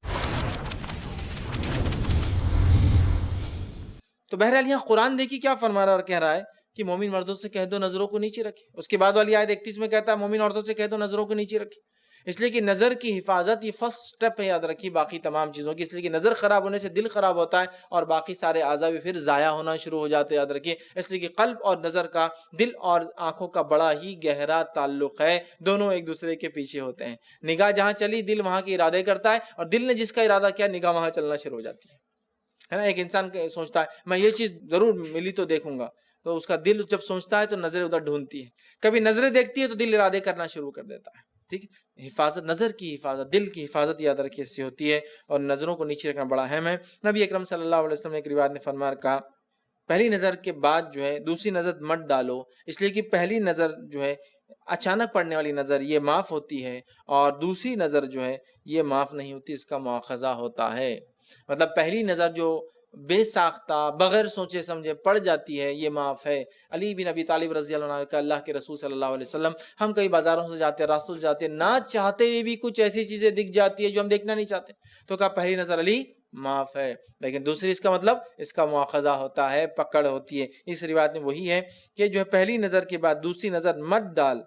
تو بہرحال یہاں قرآن دیکھیے کیا فرما رہا اور کہہ رہا ہے کہ مومن مردوں سے کہہ دو نظروں کو نیچے رکھے۔ اس کے بعد والی آیت 31 میں کہتا ہے مومن عورتوں سے کہہ دو نظروں کو نیچے رکھے، اس لیے کہ نظر کی حفاظت یہ فرسٹ سٹیپ ہے، یاد رکھیے باقی تمام چیزوں کی، اس لیے کہ نظر خراب ہونے سے دل خراب ہوتا ہے اور باقی سارے اعضاء بھی پھر ضائع ہونا شروع ہو جاتے ہیں، یاد رکھیے۔ اس لیے کہ قلب اور نظر کا، دل اور آنکھوں کا بڑا ہی گہرا تعلق ہے، دونوں ایک دوسرے کے پیچھے ہوتے ہیں۔ نگاہ جہاں چلی دل وہاں کے ارادے کرتا ہے، اور دل نے جس کا ارادہ کیا نگاہ وہاں چلنا شروع ہو جاتی ہے نا۔ ایک انسان سوچتا ہے میں یہ چیز ضرور ملی تو دیکھوں گا، تو اس کا دل جب سوچتا ہے تو نظریں ادھر ڈھونڈتی ہے، کبھی نظریں دیکھتی ہے تو دل ارادے کرنا شروع کر دیتا ہے، ٹھیک ہے۔ حفاظت، نظر کی حفاظت، دل کی حفاظت یاد رکھیے اس سے ہوتی ہے، اور نظروں کو نیچے رکھنا بڑا اہم ہے۔ نبی اکرم صلی اللہ علیہ وسلم نے ایک روایت میں فرمایا کہا پہلی نظر کے بعد جو ہے دوسری نظر مت ڈالو، اس لیے کہ پہلی نظر جو ہے اچانک پڑنے والی نظر یہ معاف ہوتی ہے، اور دوسری نظر جو ہے یہ معاف نہیں ہوتی، اس کا مواخذہ ہوتا ہے۔ مطلب پہلی نظر جو بے ساختہ بغیر سوچے سمجھے پڑ جاتی ہے یہ معاف ہے۔ علی بن ابی طالب رضی اللہ عنہ کا اللہ کے رسول صلی اللہ علیہ وسلم، ہم کئی بازاروں سے جاتے ہیں، راستوں سے جاتے ہیں، نہ چاہتے ہوئے بھی کچھ ایسی چیزیں دکھ جاتی ہے جو ہم دیکھنا نہیں چاہتے، تو کہا پہلی نظر علی معاف ہے، لیکن دوسری اس کا مطلب اس کا مواخذہ ہوتا ہے، پکڑ ہوتی ہے۔ اس روایت میں وہی ہے کہ جو ہے پہلی نظر کے بعد دوسری نظر مت ڈال،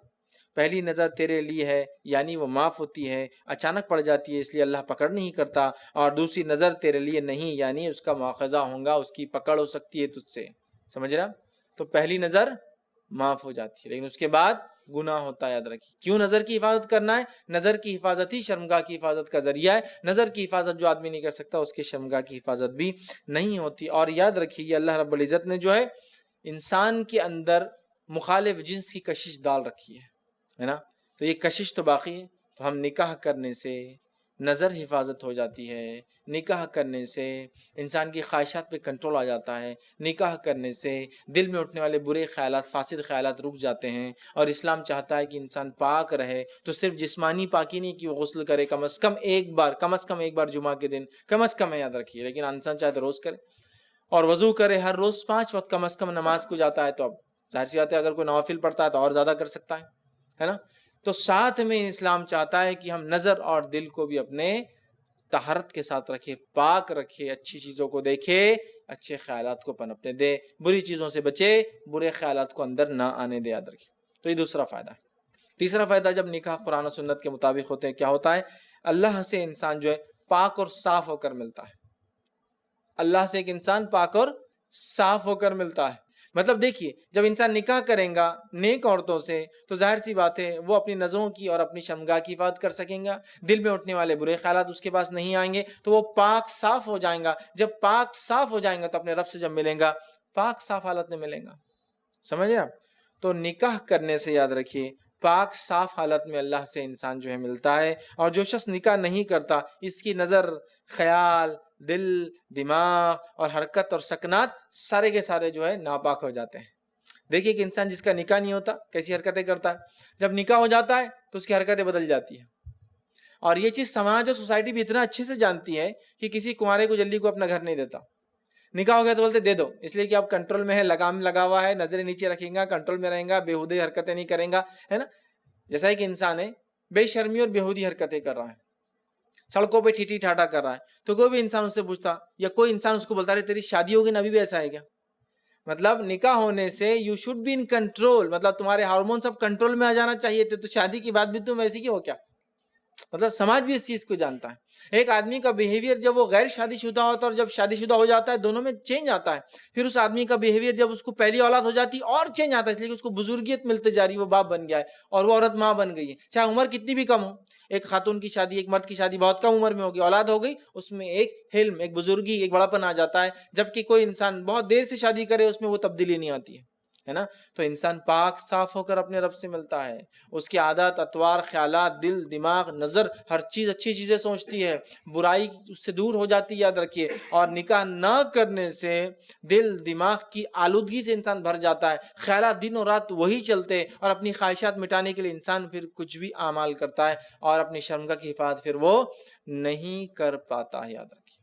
پہلی نظر تیرے لیے ہے یعنی وہ معاف ہوتی ہے، اچانک پڑ جاتی ہے اس لیے اللہ پکڑ نہیں کرتا، اور دوسری نظر تیرے لیے نہیں یعنی اس کا مواخذہ ہوگا، اس کی پکڑ ہو سکتی ہے تجھ سے، سمجھ رہا؟ تو پہلی نظر معاف ہو جاتی ہے لیکن اس کے بعد گناہ ہوتا ہے، یاد رکھیے۔ کیوں نظر کی حفاظت کرنا ہے؟ نظر کی حفاظت ہی شرمگاہ کی حفاظت کا ذریعہ ہے، نظر کی حفاظت جو آدمی نہیں کر سکتا اس کے شرمگاہ کی حفاظت بھی نہیں ہوتی۔ اور یاد رکھیے یہ اللہ رب العزت نے جو ہے انسان کے اندر مخالف جنس کی کشش ڈال رکھی ہے نا، تو یہ کشش تو باقی ہے، تو ہم نکاح کرنے سے نظر حفاظت ہو جاتی ہے، نکاح کرنے سے انسان کی خواہشات پہ کنٹرول آ جاتا ہے، نکاح کرنے سے دل میں اٹھنے والے برے خیالات، فاسد خیالات رک جاتے ہیں، اور اسلام چاہتا ہے کہ انسان پاک رہے، تو صرف جسمانی پاکی نہیں کہ وہ غسل کرے کم از کم ایک بار جمعہ کے دن، کم از کم ہے یاد رکھیے، لیکن انسان چاہے تو روز کرے، اور وضو کرے ہر روز 5 وقت کم از کم نماز کو جاتا ہے، تو اب ظاہر سی بات ہے اگر کوئی نوافل پڑھتا ہے تو اور زیادہ کر سکتا ہے نا۔ تو ساتھ میں اسلام چاہتا ہے کہ ہم نظر اور دل کو بھی اپنے طہارت کے ساتھ رکھے، پاک رکھے، اچھی چیزوں کو دیکھے، اچھے خیالات کو پنپنے دے، بری چیزوں سے بچے، برے خیالات کو اندر نہ آنے دے، یاد رکھے۔ تو یہ دوسرا فائدہ ہے۔ تیسرا فائدہ جب نکاح قرآن و سنت کے مطابق ہوتے ہیں کیا ہوتا ہے؟ اللہ سے انسان جو ہے پاک اور صاف ہو کر ملتا ہے، اللہ سے ایک انسان پاک اور صاف ہو کر ملتا ہے۔ مطلب دیکھیے جب انسان نکاح کریں گا نیک عورتوں سے تو ظاہر سی بات ہے وہ اپنی نظروں کی اور اپنی شرمگاہ کی حفاظت کر سکیں گا، دل میں اٹھنے والے برے خیالات اس کے پاس نہیں آئیں گے، تو وہ پاک صاف ہو جائیں گا۔ جب پاک صاف ہو جائیں گا تو اپنے رب سے جب ملیں گا پاک صاف حالت میں ملیں گا، سمجھ رہے آپ؟ تو نکاح کرنے سے یاد رکھیے پاک صاف حالت میں اللہ سے انسان جو ہے ملتا ہے، اور جو شخص نکاح نہیں کرتا اس کی نظر، خیال، دل، دماغ اور حرکت اور سکنات سارے کے سارے جو ہے ناپاک ہو جاتے ہیں۔ دیکھیے کہ انسان جس کا نکاح نہیں ہوتا کیسی حرکتیں کرتا ہے، جب نکاح ہو جاتا ہے تو اس کی حرکتیں بدل جاتی ہیں، اور یہ چیز سماج اور سوسائٹی بھی اتنا اچھے سے جانتی ہے کہ کسی کنوارے کو جلدی کو اپنا گھر نہیں دیتا۔ نکاح ہو گیا تو بولتے دے دو، اس لیے کہ آپ کنٹرول میں ہے، لگام لگا ہوا ہے، نظریں نیچے رکھیں گا، کنٹرول میں رہیں گا، بےہودی حرکتیں نہیں کریں گا، ہے نا۔ جیسا کہ انسان ہے بے شرمی اور بےہودی حرکتیں کر رہا ہے، سڑکوں پہ ٹھیٹھی ٹھاٹا کر رہا ہے، تو کوئی بھی انسان اس سے پوچھتا یا کوئی انسان اس کو بولتا رہے تیری شادی ہوگی نا ابھی بھی ایسا ہے کیا؟ مطلب نکاح ہونے سے you should be in control, مطلب تمہارے ہارمون سب کنٹرول میں آ جانا چاہیے تھے، تو شادی کی بات بھی تم ویسی کی ہو کیا؟ مطلب سماج بھی اس چیز کو جانتا ہے۔ ایک آدمی کا بیہیویئر جب وہ غیر شادی شدہ ہوتا ہے اور جب شادی شدہ ہو جاتا ہے دونوں میں چینج آتا ہے۔ پھر اس آدمی کا بیہیویئر جب اس کو پہلی اولاد ہو جاتی اور چینج آتا ہے، اس لیے کہ اس کو بزرگیت ملتے جا رہی ہے، وہ باپ بن گیا ہے اور وہ عورت ماں بن گئی ہے، چاہے عمر کتنی بھی کم ہو۔ ایک خاتون کی شادی، ایک مرد کی شادی بہت کم عمر میں ہوگی، اولاد ہو گئی، اس میں ایک حلم، ایک بزرگی، ایک بڑاپن آ جاتا ہے، جبکہ کوئی انسان بہت دیر سے شادی کرے اس میں وہ تبدیلی نہیں آتی ہے نا۔ تو انسان پاک صاف ہو کر اپنے رب سے ملتا ہے، اس کی عادات، اطوار، خیالات، دل، دماغ، نظر، ہر چیز اچھی چیزیں سوچتی ہے، برائی اس سے دور ہو جاتی ہے، یاد رکھیے۔ اور نکاح نہ کرنے سے دل، دماغ کی آلودگی سے انسان بھر جاتا ہے، خیالات دن اور رات وہی چلتے، اور اپنی خواہشات مٹانے کے لیے انسان پھر کچھ بھی اعمال کرتا ہے اور اپنی شرمگاہ کی حفاظت پھر وہ نہیں کر پاتا ہے، یاد رکھیے،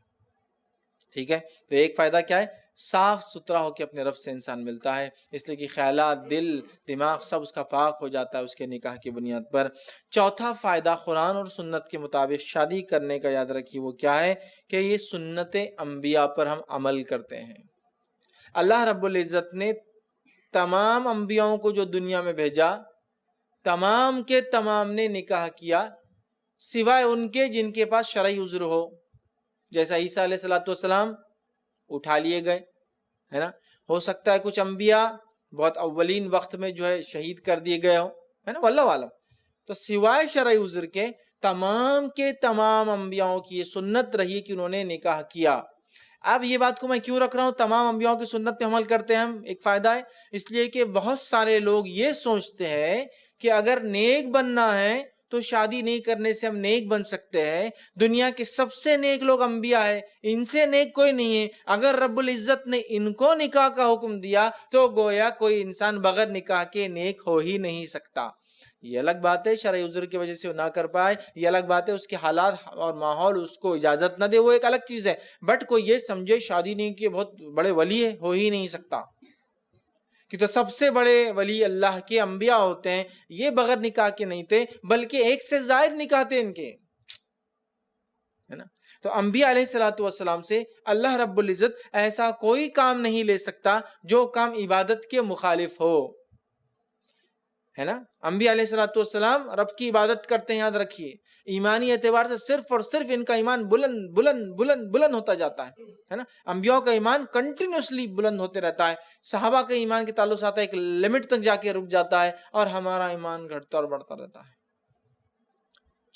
ٹھیک ہے۔ تو ایک فائدہ کیا ہے؟ صاف ستھرا ہو کے اپنے رب سے انسان ملتا ہے، اس لیے کہ خیالات، دل، دماغ سب اس کا پاک ہو جاتا ہے اس کے نکاح کی بنیاد پر۔ چوتھا فائدہ قرآن اور سنت کے مطابق شادی کرنے کا یاد رکھیے وہ کیا ہے کہ یہ سنت انبیاء پر ہم عمل کرتے ہیں۔ اللہ رب العزت نے تمام انبیاءوں کو جو دنیا میں بھیجا تمام کے تمام نے نکاح کیا، سوائے ان کے جن کے پاس شرعی عذر ہو، جیسا عیسیٰ علیہ السلام اٹھا لیے گئے، ہے نا۔ ہو سکتا ہے کچھ انبیاء بہت اولین وقت میں جو ہے شہید کر دیے گئے ہوں، ہے نا، واللہ عالم۔ تو سوائے شرعی عذر کے تمام انبیاءوں کی یہ سنت رہی کہ انہوں نے نکاح کیا۔ اب یہ بات کو میں کیوں رکھ رہا ہوں تمام انبیاءوں کی سنت پہ عمل کرتے ہیں ہم؟ ایک فائدہ ہے، اس لیے کہ بہت سارے لوگ یہ سوچتے ہیں کہ اگر نیک بننا ہے تو شادی نہیں کرنے سے ہم نیک بن سکتے ہیں، دنیا کے سب سے نیک لوگ انبیاء ہیں، ان سے نیک کوئی نہیں ہے، اگر رب العزت نے ان کو نکاح کا حکم دیا تو گویا کوئی انسان بغیر نکاح کے نیک ہو ہی نہیں سکتا۔ یہ الگ بات ہے شرعی عذر کی وجہ سے وہ نہ کر پائے، یہ الگ بات ہے اس کے حالات اور ماحول اس کو اجازت نہ دے، وہ ایک الگ چیز ہے، بٹ کوئی یہ سمجھے شادی نہیں کی بہت بڑے ولی ہے، ہو ہی نہیں سکتا، کہ تو سب سے بڑے ولی اللہ کے انبیاء ہوتے ہیں، یہ بغیر نکاح کے نہیں تھے بلکہ ایک سے زائد نکاح تھے ان کے، ہے نا۔ تو انبیاء علیہ السلام سے اللہ رب العزت ایسا کوئی کام نہیں لے سکتا جو کام عبادت کے مخالف ہو، ہے نا. انبیاء علیہ الصلوۃ والسلام رب کی عبادت کرتے ہیں, یاد رکھیے. ایمانی اعتبار سے صرف اور صرف ان کا ایمان بلند بلند بلند بلند ہوتا جاتا ہے نا. انبیاء کا ایمان کنٹینیوسلی بلند ہوتے رہتا ہے. صحابہ کے ایمان کے تعلق سے آتا ہے ایک لمٹ تک جا کے رک جاتا ہے, اور ہمارا ایمان گھٹتا اور بڑھتا رہتا ہے.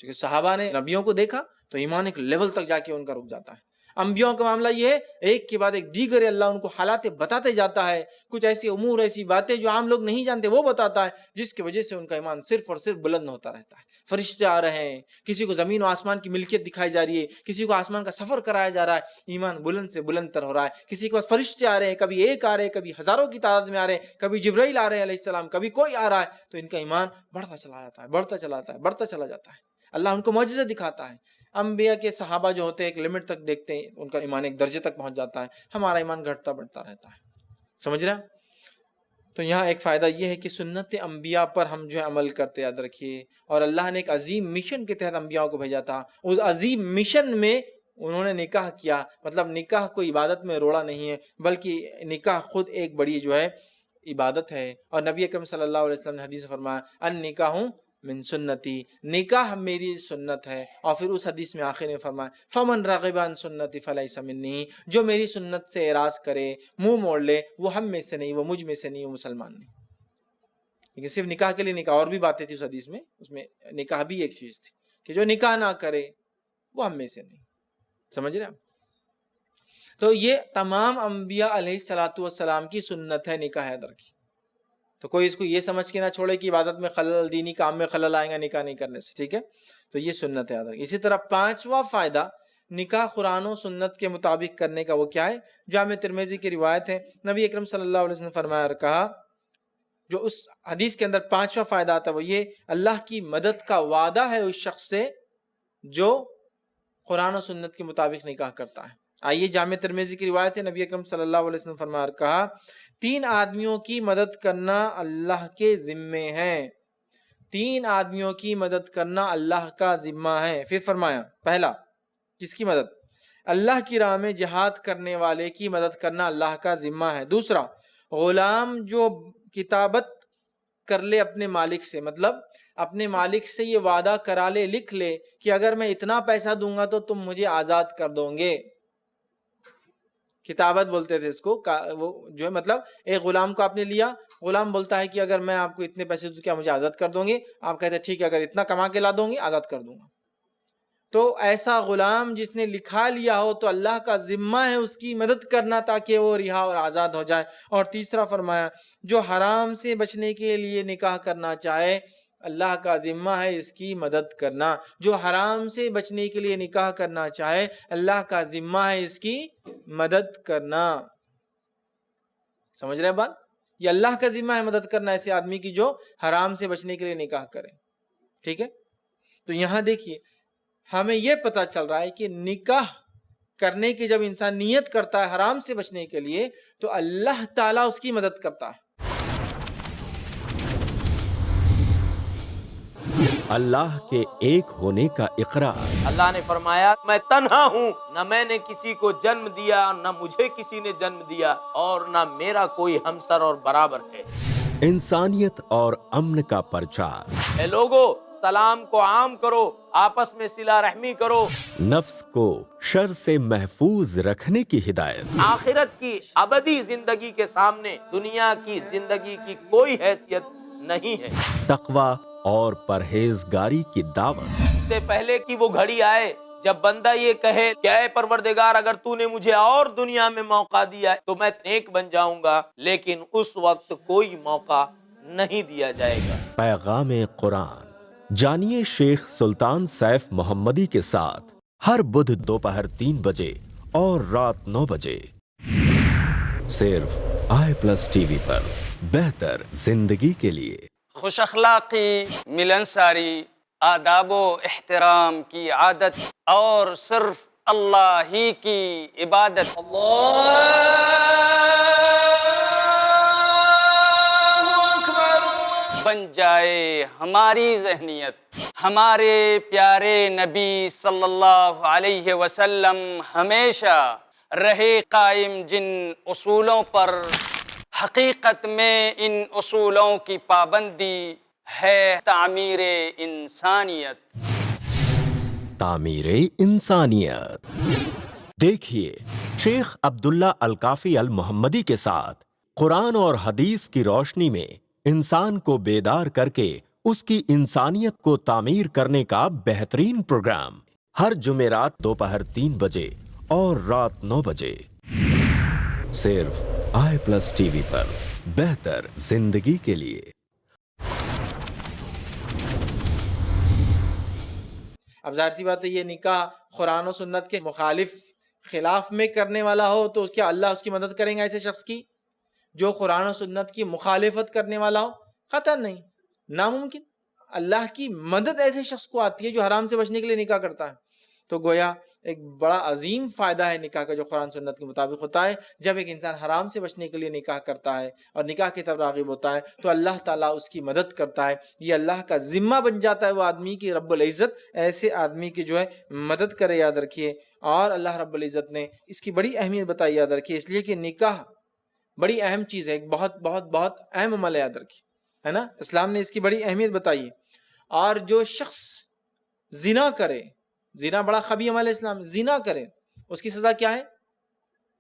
کیونکہ صحابہ نے نبیوں کو دیکھا تو ایمان ایک لیول تک جا کے ان کا رک جاتا ہے. انبیاء کا معاملہ یہ ہے, ایک کے بعد ایک دیگر اللہ ان کو حالات بتاتے جاتا ہے, کچھ ایسی امور ایسی باتیں جو عام لوگ نہیں جانتے وہ بتاتا ہے, جس کی وجہ سے ان کا ایمان صرف اور صرف بلند ہوتا رہتا ہے. فرشتے آ رہے ہیں, کسی کو زمین و آسمان کی ملکیت دکھائی جا رہی ہے, کسی کو آسمان کا سفر کرایا جا رہا ہے, ایمان بلند سے بلند تر ہو رہا ہے. کسی کے پاس فرشتے آ رہے ہیں, کبھی ایک آ رہے ہیں, کبھی ہزاروں کی تعداد میں آ رہے ہیں, کبھی جبرائیل آ رہے ہیں علیہ السلام, کبھی کوئی آ رہا ہے, تو ان کا ایمان بڑھتا چلا جاتا ہے, بڑھتا چلا جاتا ہے, بڑھتا چلا جاتا ہے. اللہ ان کو معجزے دکھاتا ہے. انبیاء کے صحابہ جو ہوتے ہیں ایک لمٹ تک دیکھتے ہیں, ان کا ایمان ایک درجے تک پہنچ جاتا ہے. ہمارا ایمان گھٹتا بڑھتا رہتا ہے. سمجھ رہے ہیں؟ تو یہاں ایک فائدہ یہ ہے کہ سنت انبیاء پر ہم جو ہے عمل کرتے, یاد رکھیے. اور اللہ نے ایک عظیم مشن کے تحت انبیاء کو بھیجا تھا. اس عظیم مشن میں انہوں نے نکاح کیا. مطلب نکاح کوئی عبادت میں روڑا نہیں ہے, بلکہ نکاح خود ایک بڑی جو ہے عبادت ہے. اور نبی اکرم صلی اللہ علیہ وسلم نے حدیث میں فرمایا, ان نکاح من سنتی, نکاح میری سنت ہے. اور پھر اس حدیث میں آخر میں فرمایا, فمن رغب عن سنتی فلیس منی, جو میری سنت سے اعراض کرے, منہ موڑ لے, وہ ہم میں سے نہیں, وہ مجھ میں سے نہیں, وہ مسلمان نہیں. لیکن صرف نکاح کے لیے نکاح, اور بھی باتیں تھی اس حدیث میں, اس میں نکاح بھی ایک چیز تھی کہ جو نکاح نہ کرے وہ ہم میں سے نہیں. سمجھ رہے ہیں؟ تو یہ تمام انبیاء علیہ الصلوۃ والسلام کی سنت ہے نکاح, یاد رکھیے. تو کوئی اس کو یہ سمجھ کے نہ چھوڑے کہ عبادت میں خلل, دینی کام میں خلل آئے گا نکاح نہیں کرنے سے. ٹھیک ہے, تو یہ سنت ہے, یاد رکھیے. اسی طرح پانچواں فائدہ نکاح قرآن و سنت کے مطابق کرنے کا وہ کیا ہے؟ جامع ترمذی کی روایت ہے, نبی اکرم صلی اللہ علیہ وسلم نے فرمایا اور کہا, جو اس حدیث کے اندر پانچواں فائدہ آتا ہے وہ یہ, اللہ کی مدد کا وعدہ ہے اس شخص سے جو قرآن و سنت کے مطابق نکاح کرتا ہے. آئیے جامع ترمذی کی روایت ہے, نبی اکرم صلی اللہ علیہ وسلم نے فرمایا اور کہا, 3 آدمیوں کی مدد کرنا اللہ کے ذمے ہے. 3 آدمیوں کی مدد کرنا اللہ کا ذمہ ہے. پھر فرمایا, پہلا کس کی مدد؟ اللہ کی راہ میں جہاد کرنے والے کی مدد کرنا اللہ کا ذمہ ہے. دوسرا, غلام جو کتابت کر لے اپنے مالک سے, مطلب اپنے مالک سے یہ وعدہ کرا لے, لکھ لے کہ اگر میں اتنا پیسہ دوں گا تو تم مجھے آزاد کر دو گے. کتابت بولتے تھے اس کو, وہ جو ہے مطلب ایک غلام کو آپ نے لیا, غلام بولتا ہے کہ اگر میں آپ کو اتنے پیسے دوں کیا مجھے آزاد کر دوں گے؟ آپ کہتے ہیں ٹھیک ہے, اگر اتنا کما کے لا دوں گی آزاد کر دوں گا. تو ایسا غلام جس نے لکھا لیا ہو تو اللہ کا ذمہ ہے اس کی مدد کرنا تاکہ وہ رہا اور آزاد ہو جائے. اور تیسرا فرمایا, جو حرام سے بچنے کے لیے نکاح کرنا چاہے اللہ کا ذمہ ہے اس کی مدد کرنا. جو حرام سے بچنے کے لیے نکاح کرنا چاہے اللہ کا ذمہ ہے اس کی مدد کرنا. سمجھ رہے ہیں بات؟ یہ اللہ کا ذمہ ہے مدد کرنا ایسے آدمی کی جو حرام سے بچنے کے لیے نکاح کرے. ٹھیک ہے, تو یہاں دیکھیے ہمیں یہ پتا چل رہا ہے کہ نکاح کرنے کی جب انسان نیت کرتا ہے حرام سے بچنے کے لیے تو اللہ تعالیٰ اس کی مدد کرتا ہے. اللہ کے ایک ہونے کا اقرار. اللہ نے فرمایا, میں تنہا ہوں, نہ میں نے کسی کو جنم دیا, نہ مجھے کسی نے جنم دیا, اور نہ میرا کوئی ہمسر اور برابر ہے. انسانیت اور امن کا پرچار. اے لوگو, سلام کو عام کرو, آپس میں صلہ رحمی کرو. نفس کو شر سے محفوظ رکھنے کی ہدایت. آخرت کی ابدی زندگی کے سامنے دنیا کی زندگی کی کوئی حیثیت نہیں ہے. تقوی اور پرہیزگاری کی دعوت. اس سے پہلے کہ وہ گھڑی آئے جب بندہ یہ کہے کہ اے پروردگار اگر تو نے مجھے اور دنیا میں موقع دیا تو میں نیک بن جاؤں گا, لیکن اس وقت کوئی موقع نہیں دیا جائے گا. پیغام قرآن جانیے شیخ سلطان سیف محمدی کے ساتھ ہر بدھ دوپہر 3 بجے اور رات 9 بجے صرف i+ TV پر. بہتر زندگی کے لیے. خوش اخلاقی, ملنساری, آداب و احترام کی عادت اور صرف اللہ ہی کی عبادت. بن جائے ہماری ذہنیت. ہمارے پیارے نبی صلی اللہ علیہ وسلم ہمیشہ رہے قائم جن اصولوں پر, حقیقت میں ان اصولوں کی پابندی ہے تعمیر انسانیت. تعمیر انسانیت. دیکھیے شیخ عبداللہ الکافی المحمدی کے ساتھ قرآن اور حدیث کی روشنی میں انسان کو بیدار کر کے اس کی انسانیت کو تعمیر کرنے کا بہترین پروگرام ہر جمعرات دوپہر 3 بجے اور رات 9 بجے صرف i+TV پر. بہتر زندگی کے لیے. اب ظاہر سی بات ہے یہ نکاح قرآن و سنت کے مخالف خلاف میں کرنے والا ہو تو کیا اللہ اس کی مدد کریں گا ایسے شخص کی جو قرآن و سنت کی مخالفت کرنے والا ہو؟ قطعاً نہیں، ناممکن. اللہ کی مدد ایسے شخص کو آتی ہے جو حرام سے بچنے کے لیے نکاح کرتا ہے. تو گویا ایک بڑا عظیم فائدہ ہے نکاح کا جو قرآن سنت کے مطابق ہوتا ہے. جب ایک انسان حرام سے بچنے کے لیے نکاح کرتا ہے اور نکاح کی طرف راغب ہوتا ہے تو اللہ تعالیٰ اس کی مدد کرتا ہے. یہ اللہ کا ذمہ بن جاتا ہے وہ آدمی کی رب العزت ایسے آدمی کی جو ہے مدد کرے. یاد رکھیے. اور اللہ رب العزت نے اس کی بڑی اہمیت بتائی. یاد رکھیے اس لیے کہ نکاح بڑی اہم چیز ہے، ایک بہت بہت بہت اہم عمل ہے. یاد رکھیے ہے نا. اسلام نے اس کی بڑی اہمیت بتائی ہے. اور جو شخص زنا کرے، زنا بڑا خبیث عمل ہے، اسلام زنا کرے اس کی سزا کیا ہے؟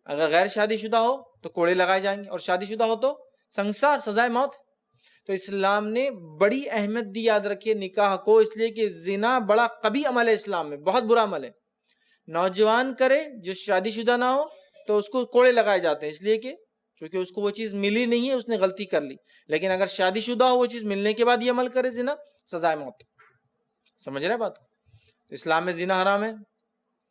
اگر غیر شادی شدہ ہو تو کوڑے لگائے جائیں گے، اور شادی شدہ ہو تو سنگسار، سزائے موت. تو اسلام نے بڑی اہمیت دی. یاد رکھیے نکاح کو، اس لیے کہ زنا بڑا قبیح عمل ہے اسلام میں، بہت برا عمل ہے. نوجوان کرے جو شادی شدہ نہ ہو تو اس کو کوڑے لگائے جاتے ہیں، اس لیے کہ چونکہ اس کو وہ چیز ملی نہیں ہے، اس نے غلطی کر لی. لیکن اگر شادی شدہ ہو وہ چیز ملنے کے بعد یہ عمل کرے زنا، سزائے موت. سمجھ رہے بات کو؟ تو اسلام میں زنا حرام ہے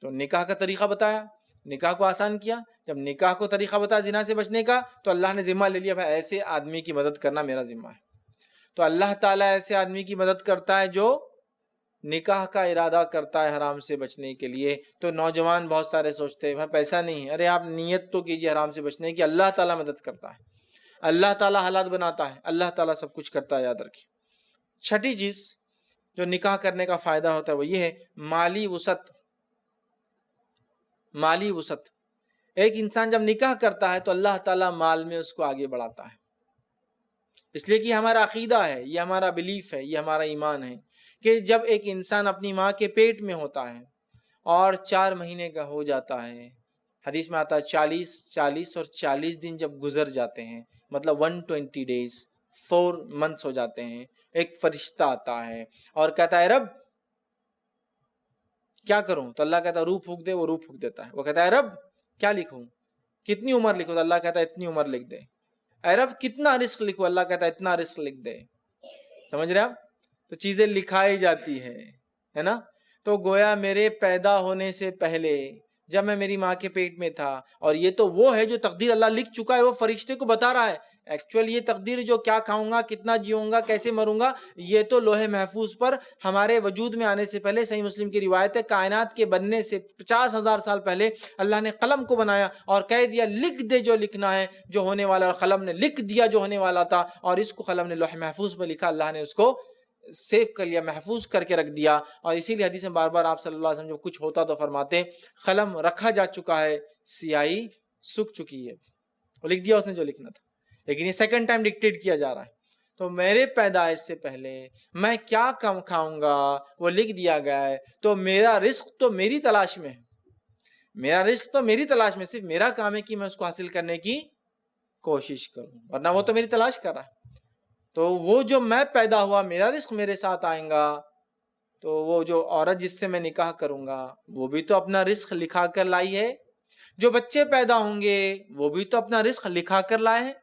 تو نکاح کا طریقہ بتایا، نکاح کو آسان کیا. جب نکاح کو طریقہ بتایا زنا سے بچنے کا تو اللہ نے ذمہ لے لیا، بھائی ایسے آدمی کی مدد کرنا میرا ذمہ ہے. تو اللہ تعالیٰ ایسے آدمی کی مدد کرتا ہے جو نکاح کا ارادہ کرتا ہے حرام سے بچنے کے لیے. تو نوجوان بہت سارے سوچتے ہیں بھائی پیسہ نہیں ہے. ارے آپ نیت تو کیجیے حرام سے بچنے کی. اللہ تعالیٰ مدد کرتا ہے، اللہ تعالیٰ حالات بناتا ہے، اللہ تعالیٰ سب کچھ کرتا ہے. یاد رکھیے. چھٹی چیز جو نکاح کرنے کا فائدہ ہوتا ہے وہ یہ ہے مالی وسعت. مالی وسعت. ایک انسان جب نکاح کرتا ہے تو اللہ تعالیٰ مال میں اس کو آگے بڑھاتا ہے. اس لیے کہ یہ ہمارا عقیدہ ہے، یہ ہمارا بلیف ہے، یہ ہمارا ایمان ہے کہ جب ایک انسان اپنی ماں کے پیٹ میں ہوتا ہے اور 4 مہینے کا ہو جاتا ہے، حدیث میں آتا ہے 40 اور 40 دن جب گزر جاتے ہیں، مطلب 120 days 4 months ہو جاتے ہیں، ایک فرشتہ آتا ہے اور کہتا ہے رب کیا کروں؟ تو اللہ کہتا ہے روح پھونک دے. وہ روح پھونک دیتا ہے. وہ کہتا ہے رب کیا لکھوں؟ کتنی عمر لکھوں؟ تو اللہ کہتا ہے اتنی عمر لکھ دے. اے رب کتنا رزق لکھوں؟ اللہ کہتا ہے اتنا رزق لکھ دے. سمجھ رہے آپ؟ تو چیزیں لکھائی جاتی ہے نا. تو گویا میرے پیدا ہونے سے پہلے جب میں میری ماں کے پیٹ میں تھا، اور یہ تو وہ ہے جو تقدیر اللہ لکھ چکا ہے، وہ فرشتے کو بتا رہا ہے. ایکچوئل یہ تقدیر جو کیا کھاؤں گا، کتنا جیوں گا، کیسے مروں گا، یہ تو لوح محفوظ پر ہمارے وجود میں آنے سے پہلے، صحیح مسلم کی روایت ہے، کائنات کے بننے سے 50,000 سال پہلے اللہ نے قلم کو بنایا اور کہہ دیا لکھ دے جو لکھنا ہے، جو ہونے والا. اور قلم نے لکھ دیا جو ہونے والا تھا، اور اس کو قلم نے لوح محفوظ پہ لکھا. اللہ نے اس کو سیو کر لیا، محفوظ کر کے رکھ دیا. اور اسی لیے حدیث میں بار بار آپ صلی اللہ علیہ وسلم جب کچھ ہوتا تو فرماتے قلم رکھا جا چکا ہے، سیاہی سوکھ چکی ہے. وہ لکھ دیا اس نے جو لکھنا تھا، لیکن یہ سیکنڈ ٹائم ڈکٹیٹ کیا جا رہا ہے. تو میرے پیدائش سے پہلے میں کیا کم کھاؤں گا وہ لکھ دیا گیا ہے. تو میرا رزق تو میری تلاش میں ہے، میرا رزق تو میری تلاش میں. صرف میرا کام ہے کہ میں اس کو حاصل کرنے کی کوشش کروں، ورنہ وہ تو میری تلاش کر رہا ہے. تو وہ جو میں پیدا ہوا میرا رزق میرے ساتھ آئیں گا. تو وہ جو عورت جس سے میں نکاح کروں گا وہ بھی تو اپنا رزق لکھا کر لائی ہے. جو بچے پیدا ہوں گے وہ بھی تو اپنا رزق لکھا کر لائے ہیں.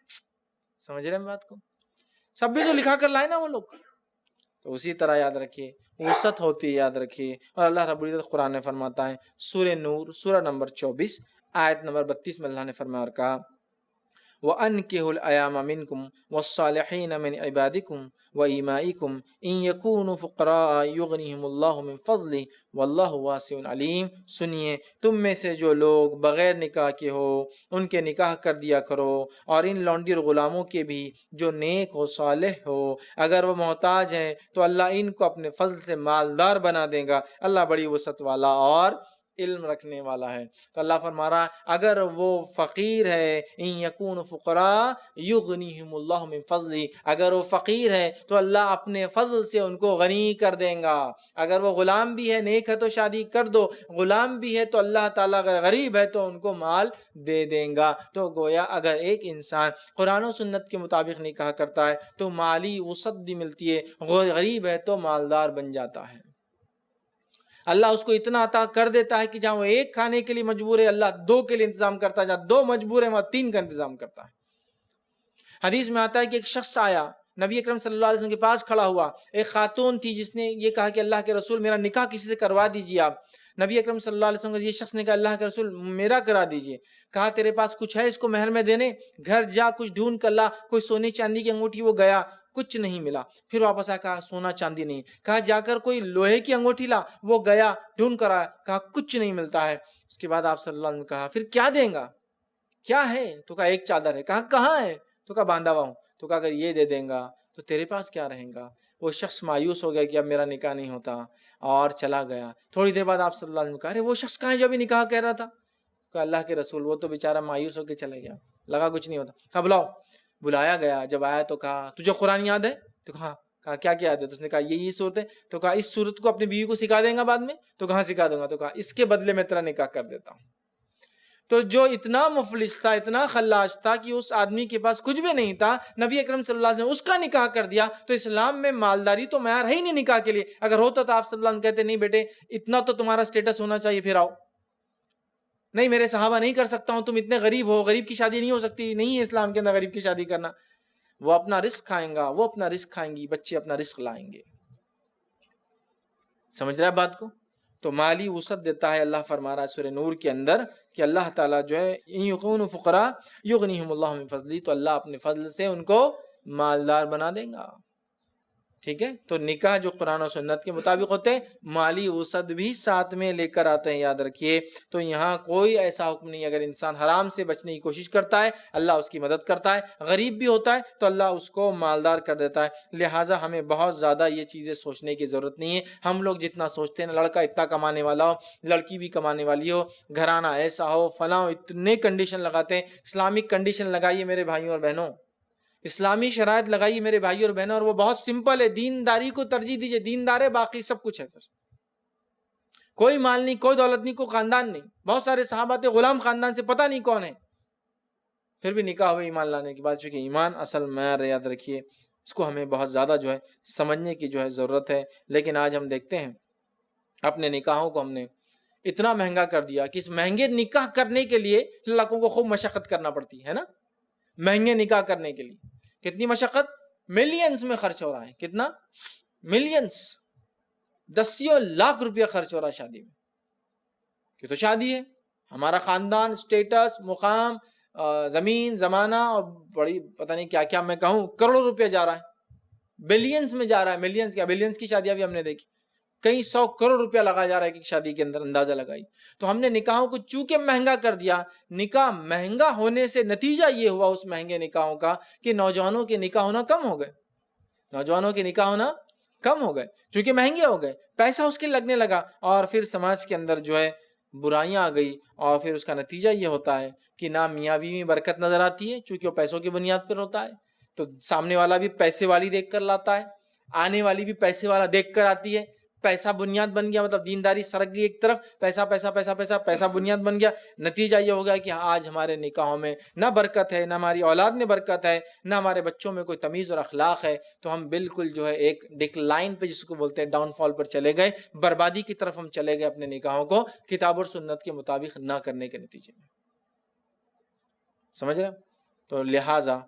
سمجھ رہے ہیں بات کو؟ سب بھی تو لکھا کر لائے نا وہ لوگ. تو اسی طرح یاد رکھیے وسعت ہوتی ہے. یاد رکھیے. اور اللہ رب العزت قرآن میں فرماتا ہے سورہ نور سورہ نمبر 24 آیت نمبر 32 میں اللہ نے فرمایا اور کہا وَأَنْكِحُوا الْأَيَامَ مِنْكُمْ وَالصَّالِحِينَ مِنْ عِبَادِكُمْ وَإِمَائِكُمْ إِنْ يَكُونُوا فُقَرَاءَ يُغْنِهِمُ اللَّهُ مِنْ فَضْلِهِ وَاللَّهُ وَاسِعٌ عَلِيمٌ. سنیے تم میں سے جو لوگ بغیر نکاح کے ہو ان کے نکاح کر دیا کرو، اور ان لونڈی اور غلاموں کے بھی جو نیک و صالح ہو، اگر وہ محتاج ہیں تو اللہ ان کو اپنے فضل سے مالدار بنا دے گا. اللہ بڑی وسعت والا اور علم رکھنے والا ہے. تو اللہ فرما رہا ہے اگر وہ فقیر ہے ان یکون فقراء یغنیہم اللہ من فضلہ، اگر وہ فقیر ہے تو اللہ اپنے فضل سے ان کو غنی کر دیں گا. اگر وہ غلام بھی ہے، نیک ہے تو شادی کر دو، غلام بھی ہے تو اللہ تعالیٰ اگر غریب ہے تو ان کو مال دے دیں گا. تو گویا اگر ایک انسان قرآن و سنت کے مطابق نکاح کرتا ہے تو مالی وسعت بھی ملتی ہے، غریب ہے تو مالدار بن جاتا ہے. اللہ اس کو اتنا عطا کر دیتا ہے کہ جہاں وہ ایک کھانے کے لیے مجبور ہے اللہ دو کے لیے انتظام کرتا ہے، جہاں دو مجبور ہیں وہاں تین کا انتظام کرتا ہے. حدیث میں آتا ہے کہ ایک شخص آیا نبی اکرم صلی اللہ علیہ وسلم کے پاس کھڑا ہوا. ایک خاتون تھی جس نے یہ کہا کہ اللہ کے رسول میرا نکاح کسی سے کروا دیجیے آپ. نبی اکرم صلی اللہ علیہ وسلم یہ شخص نے کہا اللہ کے رسول میرا کرا دیجیے. کہا تیرے پاس کچھ ہے اس کو مہر میں دینے؟ گھر جا کچھ ڈھونڈ کر لا. کوئی سونے چاندی کی انگوٹھی، وہ گیا کچھ نہیں ملا. پھر واپس آیا کہا سونا چاندی نہیں. کہا جا کر کوئی لوہے کی انگوٹھی لا. وہ گیا ڈھونڈ کر آیا، کہا کچھ نہیں ملتا ہے. اس کے بعد آپ صلی اللہ علیہ وسلم نے کہا پھر کیا دیں گا؟ کیا ہے؟ تو کہا ایک چادر ہے. کہا کہاں ہے؟ تو کہا باندھا ہوا ہوں. تو کہا اگر یہ دے دیں گا تو تیرے پاس کیا رہیں گا؟ وہ شخص مایوس ہو گیا کہ اب میرا نکاح نہیں ہوتا اور چلا گیا. تھوڑی دیر بعد آپ صلی اللہ علیہ وسلم نے کہا ارے وہ شخص کہاں ہے جو ابھی نکاح کہہ رہا تھا؟ کہا اللہ کے رسول وہ تو بیچارہ مایوس ہو کے چلے گیا، لگا کچھ نہیں ہوتا. کہا بلاؤ. بلایا گیا. جب آیا تو کہا تجھے قرآن یاد ہے؟ تو کہا کیا کیا یاد ہے؟ تو اس نے کہا یہی صورت ہے. تو کہا اس صورت کو اپنی بیوی کو سکھا دیں گا بعد میں؟ تو کہاں سکھا دوں گا. تو کہا اس کے بدلے میں تیرا نکاح کر دیتا ہوں. تو جو اتنا مفلس تھا، اتنا خلاص تھا کہ اس آدمی کے پاس کچھ بھی نہیں تھا، نبی اکرم صلی اللہ علیہ وسلم نے اس کا نکاح کر دیا. تو اسلام میں مالداری تو معیار ہے ہی نہیں نکاح کے لیے. اگر ہوتا تو آپ صلی اللہ علیہ وسلم کہتے نہیں بیٹے اتنا تو تمہارا سٹیٹس ہونا چاہیے پھر آؤ. نہیں میرے صحابہ نہیں کر سکتا ہوں، تم اتنے غریب ہو، غریب کی شادی نہیں ہو سکتی. نہیں ہے اسلام کے اندر غریب کی شادی کرنا. وہ اپنا رزق کھائیں گا، وہ اپنا رزق کھائیں گی، بچے اپنا رزق لائیں گے. سمجھ رہا ہے بات کو؟ تو مالی وسعت دیتا ہے. اللہ فرما رہا ہے سورہ نور کے اندر کہ اللہ تعالیٰ جو ہے ان یکونوا فقراء یغنیہم اللہ من فضلہ، تو اللہ اپنے فضل سے ان کو مالدار بنا دے گا. ٹھیک ہے. تو نکاح جو قرآن و سنت کے مطابق ہوتے ہیں مالی وسعت بھی ساتھ میں لے کر آتے ہیں، یاد رکھیے. تو یہاں کوئی ایسا حکم نہیں. اگر انسان حرام سے بچنے کی کوشش کرتا ہے اللہ اس کی مدد کرتا ہے. غریب بھی ہوتا ہے تو اللہ اس کو مالدار کر دیتا ہے. لہٰذا ہمیں بہت زیادہ یہ چیزیں سوچنے کی ضرورت نہیں ہے. ہم لوگ جتنا سوچتے ہیں لڑکا اتنا کمانے والا ہو، لڑکی بھی کمانے والی ہو، گھرانہ ایسا ہو، فلاں، اتنے کنڈیشن لگاتے ہیں. اسلامک کنڈیشن لگائیے میرے بھائیوں اور بہنوں، اسلامی شرائط لگائیے میرے بھائیوں اور بہنوں، اور وہ بہت سمپل ہے. دینداری کو ترجیح دیجیے. دیندار ہے باقی سب کچھ ہے. پھر کوئی مال نہیں، کوئی دولت نہیں، کوئی خاندان نہیں. بہت سارے صحابہ تھے غلام خاندان سے، پتہ نہیں کون ہے، پھر بھی نکاح ہوئے ایمان لانے کے بعد. چونکہ ایمان اصل معیار، یاد رکھیے اس کو ہمیں بہت زیادہ جو ہے سمجھنے کی جو ہے ضرورت ہے. لیکن آج ہم دیکھتے ہیں اپنے نکاحوں کو ہم نے اتنا مہنگا کر دیا کہ اس مہنگے نکاح کرنے کے لیے لڑکوں کو خوب مشقت کرنا پڑتی ہے نا. مہنگے نکاح کرنے کے لیے کتنی مشقت، ملینز میں خرچ ہو رہا ہے. کتنا؟ ملینز، 10 لاکھ روپیہ خرچ ہو رہا ہے شادی میں. کہ تو شادی ہے، ہمارا خاندان، سٹیٹس، مقام، زمین، زمانہ اور بڑی پتہ نہیں کیا کیا میں کہوں، کروڑوں روپیہ جا رہا ہے، بلینز میں جا رہا ہے. ملینز کیا، بلینز کی شادیاں بھی ہم نے دیکھی، کئی 100 کروڑ روپیہ لگایا جا رہا ہے کہ شادی کے اندر. اندازہ لگائی. تو ہم نے نکاحوں کو چونکہ مہنگا کر دیا، نکاح مہنگا ہونے سے نتیجہ یہ ہوا اس مہنگے نکاحوں کا کہ نوجوانوں کے نکاح ہونا کم ہو گئے. نوجوانوں کے نکاح ہونا کم ہو گئے چونکہ مہنگے ہو گئے، پیسہ اس کے لگنے لگا، اور پھر سماج کے اندر جو ہے برائیاں آ گئی. اور پھر اس کا نتیجہ یہ ہوتا ہے کہ نہ میاں بیوی میں برکت نظر آتی ہے چونکہ وہ پیسوں کی بنیاد پر ہوتا ہے. تو سامنے والا بھی پیسے والی دیکھ کر لاتا ہے، آنے والی بھی پیسے والا دیکھ کر آتی ہے. پیسہ بنیاد بن گیا، مطلب دینداری سرک گئی ایک طرف، پیسہ پیسہ پیسہ پیسہ پیسہ بنیاد بن گیا. نتیجہ یہ ہو گیا کہ آج ہمارے نکاحوں میں نہ برکت ہے، نہ ہماری اولاد میں برکت ہے، نہ ہمارے بچوں میں کوئی تمیز اور اخلاق ہے. تو ہم بالکل جو ہے ایک ڈکلائن پہ، جس کو بولتے ہیں ڈاؤن فال پر چلے گئے، بربادی کی طرف ہم چلے گئے اپنے نکاحوں کو کتاب اور سنت کے مطابق نہ کرنے کے نتیجے میں. سمجھ رہے؟ تو لہٰذا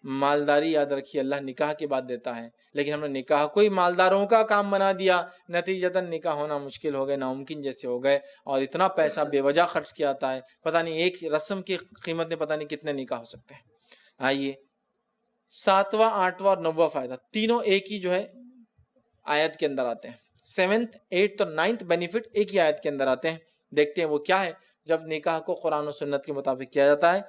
مالداری یاد رکھیے اللہ نکاح کے بعد دیتا ہے، لیکن ہم نے نکاح کوئی مالداروں کا کام بنا دیا، نتیجتاً نکاح ہونا مشکل ہو گئے، ناممکن جیسے ہو گئے، اور اتنا پیسہ بے وجہ خرچ کیا جاتا ہے. پتہ نہیں ایک رسم کی قیمت میں پتہ نہیں کتنے نکاح ہو سکتے ہیں. آئیے 7واں 8واں اور 9واں فائدہ تینوں ایک ہی جو ہے آیت کے اندر آتے ہیں. 7th 8th اور 9th بینیفٹ ایک ہی آیت کے اندر آتے ہیں. دیکھتے ہیں وہ کیا ہے. جب نکاح کو قرآن و سنت کے مطابق کیا جاتا ہے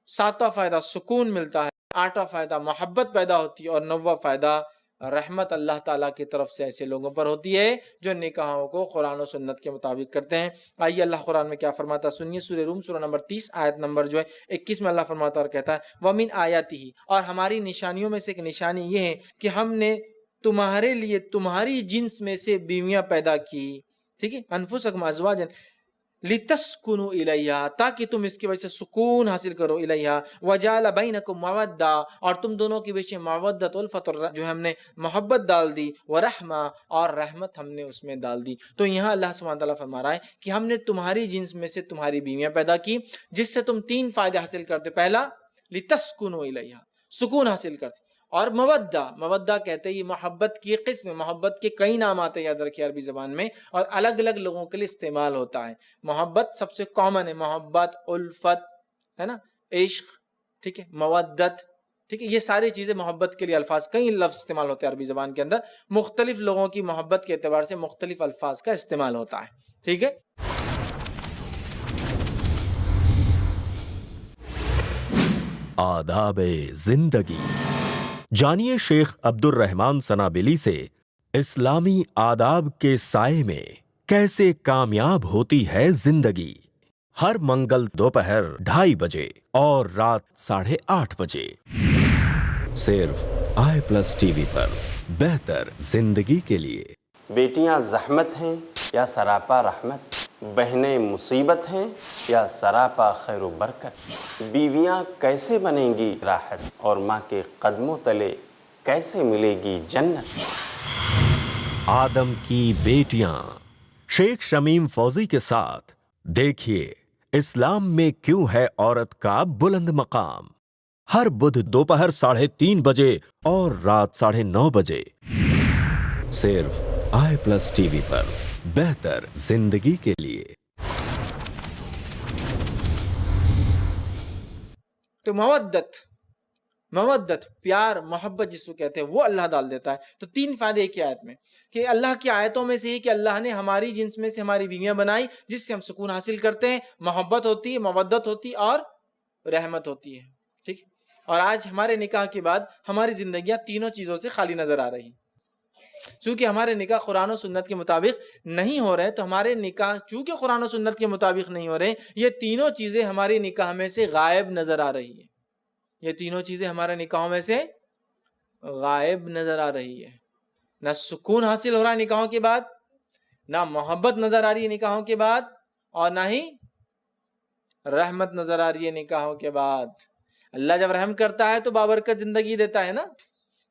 7واں فائدہ سکون ملتا ہے، 8واں فائدہ محبت پیدا ہوتی ہے، اور 9واں فائدہ رحمت اللہ تعالیٰ کی طرف سے ایسے لوگوں پر ہوتی ہے جو نکاحوں کو قرآن و سنت کے مطابق کرتے ہیں۔ آئیے اللہ قرآن میں کیا فرماتا ہے سنیے، سورہ روم سورہ نمبر 30 آیت نمبر 21 میں اللہ فرماتا اور کہتا ہے وَمِنْ آیَاتِهِ، اور ہماری نشانیوں میں سے ایک نشانی یہ ہے کہ ہم نے تمہارے لیے تمہاری جنس میں سے بیویاں پیدا کی، ٹھیک ہے، انفسکم ازواجا لتسکنوا الیہا، تاکہ تم اس کی وجہ سے سکون حاصل کرو، الیہا وجعل بینکم مودہ، اور تم دونوں کے بیچ میں مودت الفت، جو ہم نے محبت ڈال دی، ورحمہ، اور رحمت ہم نے اس میں ڈال دی۔ تو یہاں اللہ سبحانہ تعالیٰ فرما رہا ہے کہ ہم نے تمہاری جنس میں سے تمہاری بیویاں پیدا کی جس سے تم 3 فائدے حاصل کرتے۔ پہلا لتسکنوا الیہا، سکون حاصل کرتے، اور مودہ کہتے ہیں یہ محبت کی قسم، محبت کے کئی نام آتے ہیں، یاد رکھیے عربی زبان میں، اور الگ الگ لوگوں کے لیے استعمال ہوتا ہے۔ محبت سب سے کامن ہے، محبت، الفت، ہے نا، عشق، ٹھیک ہے، مودت، ٹھیک ہے، یہ ساری چیزیں محبت کے لیے الفاظ، کئی لفظ استعمال ہوتے ہیں عربی زبان کے اندر، مختلف لوگوں کی محبت کے اعتبار سے مختلف الفاظ کا استعمال ہوتا ہے، ٹھیک ہے۔ آداب زندگی، جانیے شیخ عبد الرحمن سنابلی سے اسلامی آداب کے سائے میں کیسے کامیاب ہوتی ہے زندگی۔ ہر منگل دوپہر 2:30 بجے اور رات 8:30 بجے صرف i+TV پر، بہتر زندگی کے لیے۔ بیٹیاں زحمت ہیں یا سراپا رحمت، بہنیں مصیبت ہیں یا سراپا خیر و برکت، بیویاں کیسے بنیں گی راحت، اور ماں کے قدموں تلے کیسے ملے گی جنت۔ آدم کی بیٹیاں، شیخ شمیم فوزی کے ساتھ دیکھیے اسلام میں کیوں ہے عورت کا بلند مقام، ہر بدھ دوپہر 3:30 بجے اور رات 9:30 بجے صرف i+TV پر، بہتر زندگی کے لیے۔ تو مودت، پیار، محبت جس کو کہتے ہیں، وہ اللہ ڈال دیتا ہے۔ تو 3 فائدے ایک ہی آیت میں، کہ اللہ کی آیتوں میں سے ہی کہ اللہ نے ہماری جنس میں سے ہماری بیویاں بنائی جس سے ہم سکون حاصل کرتے ہیں، محبت ہوتی ہے، مودت ہوتی ہے، اور رحمت ہوتی ہے، ٹھیک۔ اور آج ہمارے نکاح کے بعد ہماری زندگیاں تینوں چیزوں سے خالی نظر آ رہی ہیں، چونکہ ہمارے نکاح قرآن و سنت کے مطابق نہیں ہو رہے، تو ہمارے نکاح چونکہ قرآن و سنت کے مطابق نہیں ہو رہے، یہ تینوں چیزیں ہماری نکاح میں سے غائب نظر آ رہی ہے، یہ تینوں چیزیں ہمارے نکاحوں میں سے غائب نظر آ رہی ہے۔ نہ سکون حاصل ہو رہا ہے نکاحوں کے بعد، نہ محبت نظر آ رہی ہے نکاحوں کے بعد، اور نہ ہی رحمت نظر آ رہی ہے نکاحوں کے بعد۔ اللہ جب رحم کرتا ہے تو بابرکت زندگی دیتا ہے نا،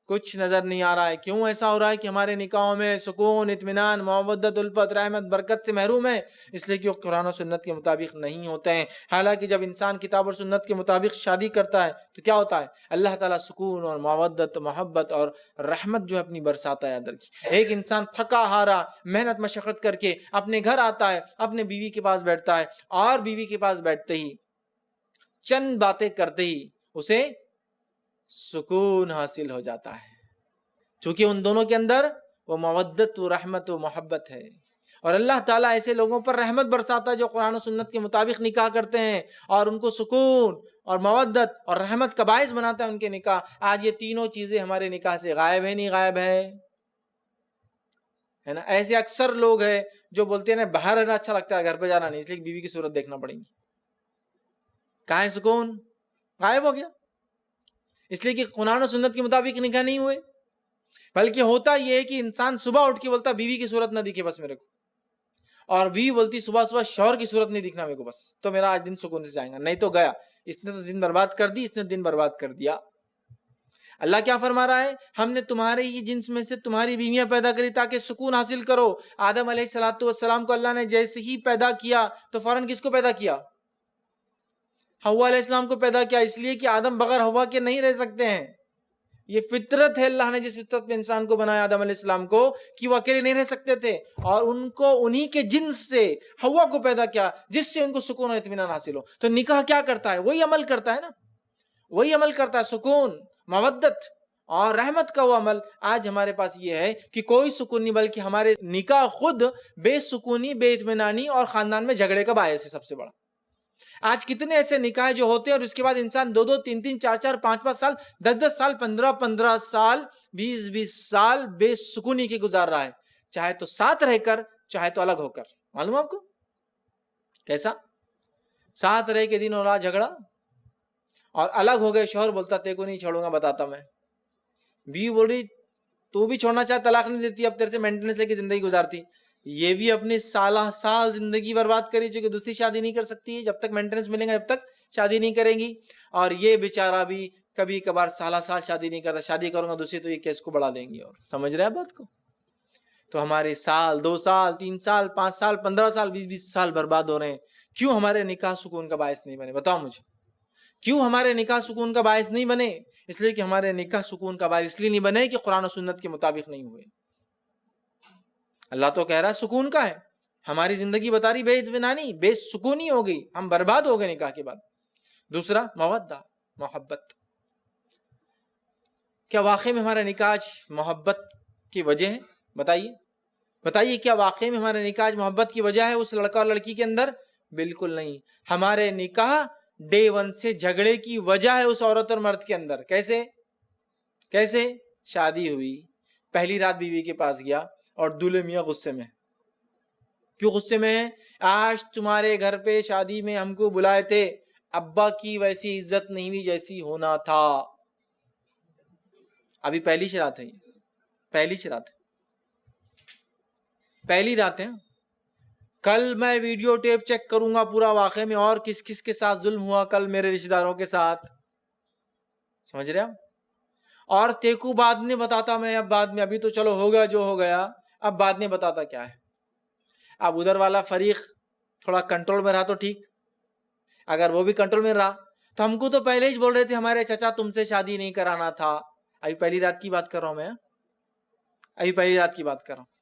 کچھ نظر نہیں آ رہا ہے۔ کیوں ایسا ہو رہا ہے کہ ہمارے نکاحوں میں سکون، اطمینان، محبت، الفت، رحمت، برکت سے محروم ہے؟ اس لیے کہ وہ قرآن و سنت کے مطابق نہیں ہوتے ہیں۔ حالانکہ جب انسان کتاب اور سنت کے مطابق شادی کرتا ہے تو کیا ہوتا ہے؟ اللہ تعالیٰ سکون اور محبت، محبت اور رحمت جو ہے اپنی برساتا ہے اندر کی۔ ایک انسان تھکا ہارا محنت مشقت کر کے اپنے گھر آتا ہے، اپنے بیوی کے پاس بیٹھتا ہے، اور بیوی کے پاس بیٹھتے ہی چند باتیں کرتے ہی اسے سکون حاصل ہو جاتا ہے، چونکہ ان دونوں کے اندر وہ مودت و رحمت و محبت ہے۔ اور اللہ تعالیٰ ایسے لوگوں پر رحمت برساتا ہے جو قرآن و سنت کے مطابق نکاح کرتے ہیں، اور ان کو سکون اور مودت اور رحمت کا باعث بناتا ہے ان کے نکاح۔ آج یہ تینوں چیزیں ہمارے نکاح سے غائب ہے، نہیں غائب ہے نا؟ ایسے اکثر لوگ ہیں جو بولتے ہیں نا باہر رہنا اچھا لگتا ہے، گھر پہ جانا نہیں، اس لیے کہ بیوی کی صورت دیکھنا پڑے گی۔ کہاں ہے سکون؟ غائب ہو گیا، اس لیے کہ قرآن و سنت کے مطابق نکاح نہیں ہوئے۔ بلکہ ہوتا یہ ہے کہ انسان صبح اٹھ کے بولتا بیوی کی صورت نہ دکھے بس میرے کو، اور بیوی بولتی صبح صبح شوہر کی صورت نہیں دکھنا میرے کو بس، تو میرا آج دن سکون سے جائے گا، نہیں تو گیا، اس نے تو دن برباد کر دی، اس نے دن برباد کر دیا۔ اللہ کیا فرما رہا ہے؟ ہم نے تمہارے ہی جنس میں سے تمہاری بیویاں پیدا کری تاکہ سکون حاصل کرو۔ آدم علیہ السلام کو اللہ نے جیسے ہی پیدا کیا تو فوراً کس کو پیدا کیا؟ حوا علیہ السلام کو پیدا کیا، اس لیے کہ آدم بغیر حوا کے نہیں رہ سکتے ہیں۔ یہ فطرت ہے، اللہ نے جس فطرت میں انسان کو بنایا آدم علیہ السلام کو، کہ وہ اکیلے نہیں رہ سکتے تھے، اور ان کو انہی کے جنس سے حوا کو پیدا کیا جس سے ان کو سکون اور اطمینان حاصل ہو۔ تو نکاح کیا کرتا ہے؟ وہی عمل کرتا ہے نا، وہی عمل کرتا ہے، سکون، مودت اور رحمت کا وہ عمل۔ آج ہمارے پاس یہ ہے کہ کوئی سکون نہیں، بلکہ ہمارے نکاح خود بے سکونی، بے اطمینانی اور خاندان میں جھگڑے کا باعث ہے سب سے بڑا۔ آج کتنے ایسے نکاح جو ہوتے ہیں اور اس کے بعد انسان 2-2 3-3 4-4 5-5 سال 10-10 سال 15-15 سال 20-20 سال بے سکونی کے گزار رہا ہے، چاہے تو ساتھ رہ کر چاہے تو الگ ہو کر. معلوم آپ کو کیسا؟ ساتھ رہ کے دن اور رات جھگڑا، اور الگ ہو گئے شوہر بولتا تے کو نہیں چھوڑوں گا بتاتا میں، بیوی بول رہی تو بھی چھوڑنا چاہے طلاق نہیں دیتی، اب تیرے سے مینٹیننس لے کے زندگی گزارتی. یہ بھی اپنی سالہ سال زندگی برباد کری جو کہ دوسری شادی نہیں کر سکتی ہے، جب تک مینٹیننس ملے گا جب تک شادی نہیں کریں گی. اور یہ بیچارہ بھی کبھی کبھار سالہ سال شادی نہیں کرتا، شادی کروں گا دوسری تو یہ کیس کو بڑھا دیں گی. اور سمجھ رہے ہیں بات کو؟ تو ہمارے سال 2 سال 3 سال 5 سال 15 سال 20-20 سال برباد ہو رہے ہیں. کیوں ہمارے نکاح سکون کا باعث نہیں بنے؟ بتاؤ مجھے کیوں ہمارے نکاح سکون کا باعث نہیں بنے؟ اس لیے کہ ہمارے نکاح سکون کا باعث اس لیے نہیں بنے کہ قرآن و سنت کے مطابق نہیں ہوئے. اللہ تو کہہ رہا سکون کا ہے، ہماری زندگی بتا رہی بے اطمینانی بے سکونی ہو گئی، ہم برباد ہو گئے نکاح کے بعد. دوسرا مودہ، محبت. کیا واقعی میں ہمارا نکاح محبت کی وجہ ہے؟ بتائیے کیا واقعی میں ہمارا نکاح محبت کی وجہ ہے اس لڑکا اور لڑکی کے اندر؟ بالکل نہیں. ہمارے نکاح ڈے 1 سے جھگڑے کی وجہ ہے اس عورت اور مرد کے اندر. کیسے؟ شادی ہوئی، پہلی رات بیوی کے پاس گیا اور دولہے میاں غصے میں. کیوں غصے میں ہے؟ آج تمہارے گھر پہ شادی میں ہم کو بلائے تھے، ابا کی ویسی عزت نہیں ہوئی جیسی ہونا تھا. ابھی پہلی رات ہے، پہلی رات ہے. کل میں ویڈیو ٹیپ چیک کروں گا پورا واقعے میں اور کس کس کے ساتھ ظلم ہوا کل میرے رشتہ داروں کے ساتھ. سمجھ رہے ہو؟ اور تیکو بعد میں بتاتا میں، اب بعد میں، ابھی تو چلو ہو گیا جو ہو گیا، اب بعد میں بتاتا کیا ہے. اب ادھر والا فریق تھوڑا کنٹرول میں رہا تو ٹھیک، اگر وہ بھی کنٹرول میں رہا تو ہم کو تو پہلے ہی بول رہے تھے ہمارے چچا تم سے شادی نہیں کرانا تھا. ابھی پہلی رات کی بات کر رہا ہوں میں،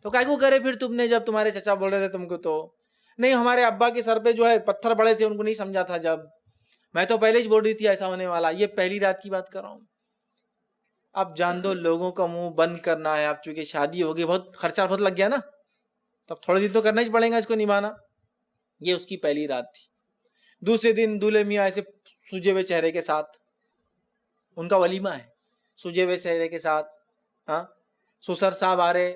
تو کیا کو کرے پھر تم نے، جب تمہارے چچا بول رہے تھے تم کو تو نہیں، ہمارے ابا کے سر پہ جو ہے پتھر پڑے تھے ان کو نہیں سمجھا تھا، جب میں تو پہلے ہی بول رہی تھی ایسا ہونے والا. یہ پہلی رات کی بات کر رہا ہوں. اب جان دو لوگوں کا منہ بند کرنا ہے. اب چونکہ شادی ہوگی، بہت خرچہ بہت لگ گیا نا، تب تھوڑے دن تو کرنا ہی پڑے گا اس کو نبھانا. یہ اس کی پہلی رات تھی. دوسرے دن دولہے میاں ایسے سوجے ہوئے چہرے کے ساتھ، ان کا ولیمہ ہے، سوجے ہوئے چہرے کے ساتھ، ہاں سسر صاحب آ رہے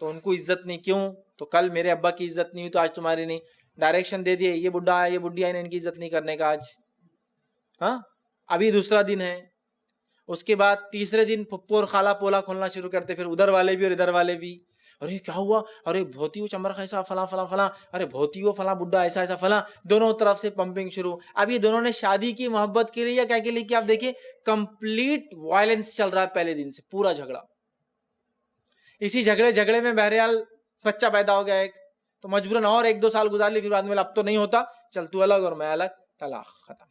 تو ان کو عزت نہیں. کیوں؟ تو کل میرے ابا کی عزت نہیں ہوئی تو آج تمہاری نہیں. ڈائریکشن دے دیے، یہ بڈھا ہے یہ بڈھی ہے، ان کی عزت نہیں کرنے کا آج. ہاں ابھی دوسرا دن ہے. اس کے بعد تیسرے دن پھپھو اور خالہ پولا کھولنا شروع کرتے، پھر ادھر والے بھی اور ادھر والے بھی. ارے کیا ہوا؟ ارے بھوتی ہو چمرخ ایسا فلاں فلاں فلاں، ارے بھوتی ہو فلاں بڈھا ایسا ایسا فلاں، دونوں طرف سے پمپنگ شروع. اب یہ دونوں نے شادی کی محبت کے لیے یا کیا کے لیے کیا؟ آپ دیکھیں کمپلیٹ وائلنس چل رہا ہے پہلے دن سے، پورا جھگڑا. اسی جھگڑے میں بہرحال بچہ پیدا ہو گیا ایک، تو مجبوراً اور 1-2 سال گزار لی، پھر بعد میں اب تو نہیں ہوتا، چل تو الگ اور میں الگ، طلاق ختم.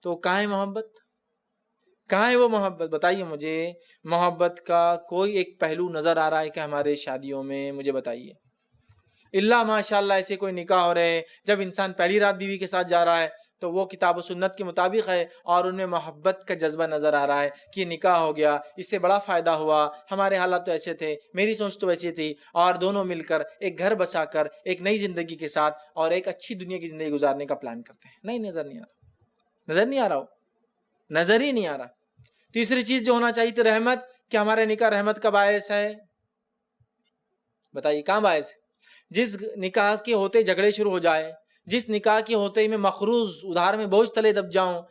تو کہاں ہے محبت؟ کہاں ہے وہ محبت؟ بتائیے مجھے. محبت کا کوئی ایک پہلو نظر آ رہا ہے کہ ہمارے شادیوں میں؟ مجھے بتائیے. اللہ ماشاءاللہ ایسے کوئی نکاح ہو رہے ہیں جب انسان پہلی رات بیوی کے ساتھ جا رہا ہے تو وہ کتاب و سنت کے مطابق ہے اور ان میں محبت کا جذبہ نظر آ رہا ہے کہ نکاح ہو گیا، اس سے بڑا فائدہ ہوا، ہمارے حالات تو ایسے تھے، میری سوچ تو ایسی تھی، اور دونوں مل کر ایک گھر بسا کر ایک نئی زندگی کے ساتھ اور ایک اچھی دنیا کی زندگی گزارنے کا پلان کرتے ہیں. نہیں، نظر نہیں آ رہا، نظر ہی نہیں آ رہا. تیسری چیز جو ہونا چاہیے تو رحمت، کہ ہمارے نکاح رحمت کا باعث ہے. بتائیے کہاں باعث ہے؟ جس نکاح کے ہوتے جھگڑے شروع ہو جائے، جس نکاح کے ہوتے ہی میں مقروض ادھار میں بوجھ تلے دب جاؤں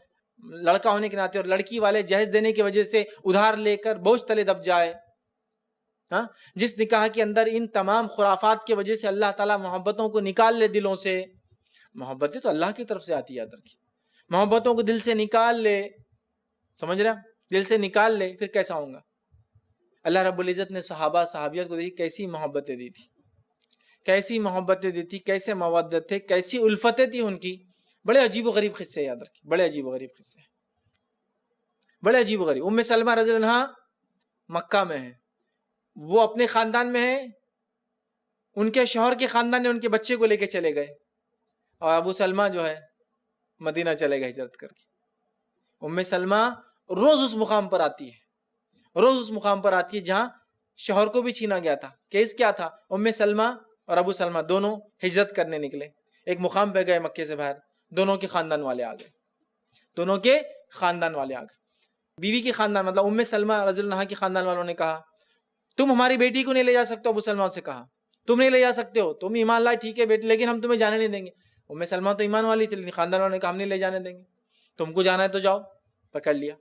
لڑکا ہونے کے ناطے، اور لڑکی والے جہیز دینے کی وجہ سے ادھار لے کر بوجھ تلے دب جائے، ہاں جس نکاح کے اندر ان تمام خرافات کی وجہ سے اللہ تعالیٰ محبتوں کو نکال لے دلوں سے. محبتیں تو اللہ کی طرف سے آتی ہے، یاد رکھیے. محبتوں کو دل سے نکال لے، سمجھ رہے؟ دل سے نکال لے، پھر کیسا ہوں گا؟ اللہ رب العزت نے صحابہ صحابیات کو دیکھی کیسی محبتیں دی تھی، کیسی محبتیں دی تھی، کیسے مودت تھے، کیسی الفتیں تھی ان کی. بڑے عجیب و غریب قصے، یاد رکھیں، بڑے عجیب و غریب قصے، بڑے عجیب و غریب. ام سلمہ رضی اللہ عنہا مکہ میں ہے، وہ اپنے خاندان میں ہے، ان کے شوہر کے خاندان نے ان کے بچے کو لے کے چلے گئے، اور ابو سلمہ جو ہے مدینہ چلے گئے ہجرت کر کے. ام سلمہ روز اس مقام پر آتی ہے جہاں شوہر کو بھی چھینا گیا تھا. کیس کیا تھا؟ ام سلمہ اور ابو سلمہ دونوں ہجرت کرنے نکلے. ایک مقام پہ گئے مکے سے باہر, دونوں کے خاندان والے آ گئے, دونوں کے خاندان والے آ گئے. بیوی کے خاندان مطلب ام سلمہ رضی اللہ عنہا کے خاندان والوں نے کہا تم ہماری بیٹی کو نہیں لے جا سکتے ہو. ابو سلمہ سے کہا تم نہیں لے جا سکتے ہو, تم ایمان لائے ٹھیک ہے بیٹی, لیکن ہم تمہیں جانے نہیں دیں گے. ام سلمہ تو ایمان والی تھی, لیکن خاندان والوں نے کہا ہم نہیں لے جانے دیں گے, تم کو جانا ہے تو جاؤ. پکڑ لیا.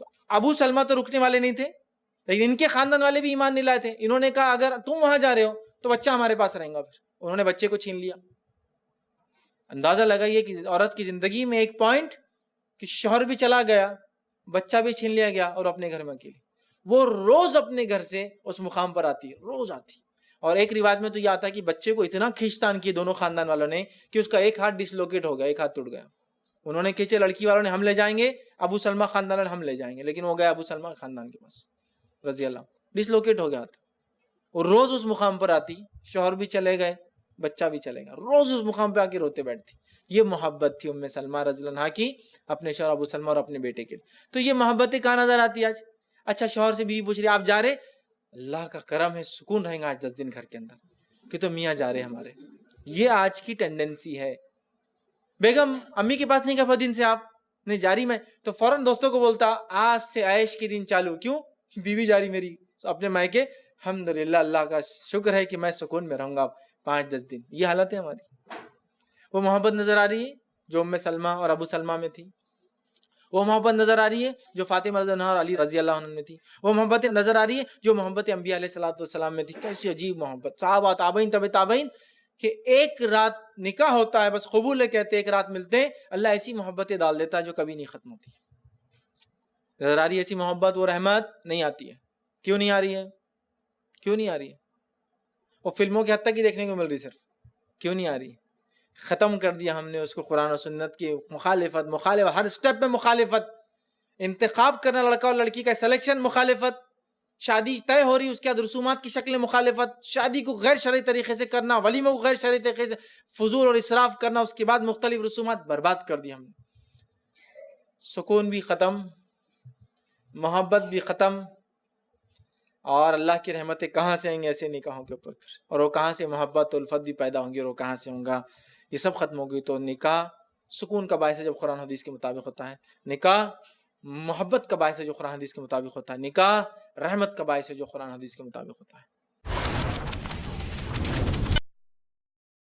تو ابو سلمہ تو رکنے والے نہیں تھے, لیکن ان کے خاندان والے بھی ایمان نہیں لائے تھے. انہوں نے کہا اگر تم وہاں جا رہے ہو تو بچہ ہمارے پاس رہیں گا. پھر انہوں نے بچے کو چھین لیا. اندازہ لگائیے کہ عورت کی زندگی میں ایک پوائنٹ کہ شوہر بھی چلا گیا, بچہ بھی چھین لیا گیا, اور اپنے گھر میں اکیلی. وہ روز اپنے گھر سے اس مقام پر آتی ہے, روز آتی. اور ایک روایت میں تو یہ آتا ہے کہ بچے کو اتنا کھینچتان کیے دونوں خاندان والوں نے کہ اس کا ایک ہاتھ ڈس لوکیٹ ہو گیا, ایک ہاتھ ٹوٹ گیا. انہوں نے کھینچے, لڑکی والوں نے ہم لے جائیں گے, ابو سلمہ خاندان والوں نے ہم لے جائیں گے, لیکن وہ گیا ابو سلمہ خاندان کے پاس رضی اللہ, ڈس لوکیٹ ہو گیا تھا. اور روز اس مقام پر آتی, شوہر بھی چلے گئے, بچہ بھی چلے گا, روز اس مقام پہ آ کے روتے بیٹھتی. یہ محبت تھی ام سلمہ رضی اللہ عنہا کی اپنے شوہر ابو سلمہ اور اپنے بیٹے کے. تو یہ محبتیں کہاں نظر آتی آج؟ اچھا شوہر سے بیوی پوچھ رہی آپ جا رہے, اللہ کا کرم ہے سکون رہیں گا آج 10 دن گھر کے اندر, کہ تو میاں جا رہے ہمارے. یہ آج کی ٹینڈنسی ہے. بیگم امی کے پاس نہیں گئے 10 دن سے, آپ نہیں جاری میں, تو فوراً دوستوں کو بولتا آج سے عیش کے دن چالو. کیوں؟ بیوی جاری میری اپنے مائکے, الحمدللہ اللہ کا شکر ہے کہ میں سکون میں رہوں گا 5-10 دن. یہ حالت ہے ہماری. وہ محبت نظر آ رہی ہے جو ام سلمہ اور ابو سلمہ میں تھی. وہ محبت نظر آ رہی ہے جو فاطمہ رضی اللہ عنہا اور علی رضی اللہ عنہ میں تھی. وہ محبت نظر آ رہی ہے جو محبت انبیاء علیہ الصلوۃ والسلام میں تھی. کیسی عجیب محبت, صحابہ تابعین تبع تابعین, کہ ایک رات نکاح ہوتا ہے, بس قبول ہے کہتے, ایک رات ملتے ہیں, اللہ ایسی محبتیں ڈال دیتا ہے جو کبھی نہیں ختم ہوتی. نظر آ رہی ہے ایسی محبت, وہ رحمت نہیں آتی ہے. کیوں نہیں آ رہی ہے؟ کیوں نہیں آ رہی ہے؟ وہ فلموں کی حد تک ہی دیکھنے کو مل رہی, صرف کیوں نہیں آ رہی ہے؟ ختم کر دیا ہم نے اس کو. قرآن و سنت کی مخالفت, ہر سٹیپ میں مخالفت, انتخاب کرنا لڑکا اور لڑکی کا سلیکشن مخالفت, شادی طے ہو رہی اس کے بعد رسومات کی شکل مخالفت, شادی کو غیر شرعی طریقے سے کرنا, ولیمہ کو غیر شرعی طریقے سے, فضول اور اسراف کرنا, اس کے بعد مختلف رسومات, برباد کر دی ہم نے. سکون بھی ختم, محبت بھی ختم, اور اللہ کی رحمتیں کہاں سے آئیں گے ایسے نکاحوں کے اوپر, اور وہ کہاں سے محبت و الفت بھی پیدا ہوں گی, اور وہ کہاں سے ہوں گا, یہ سب ختم ہو گئی. تو نکاح سکون کا باعث ہے جب قرآن حدیث کے مطابق ہوتا ہے. نکاح محبت کا باعث ہے جو قرآن حدیث کے مطابق ہوتا ہے. نکاح رحمت کا باعث ہے جو قرآن حدیث کے مطابق ہوتا ہے.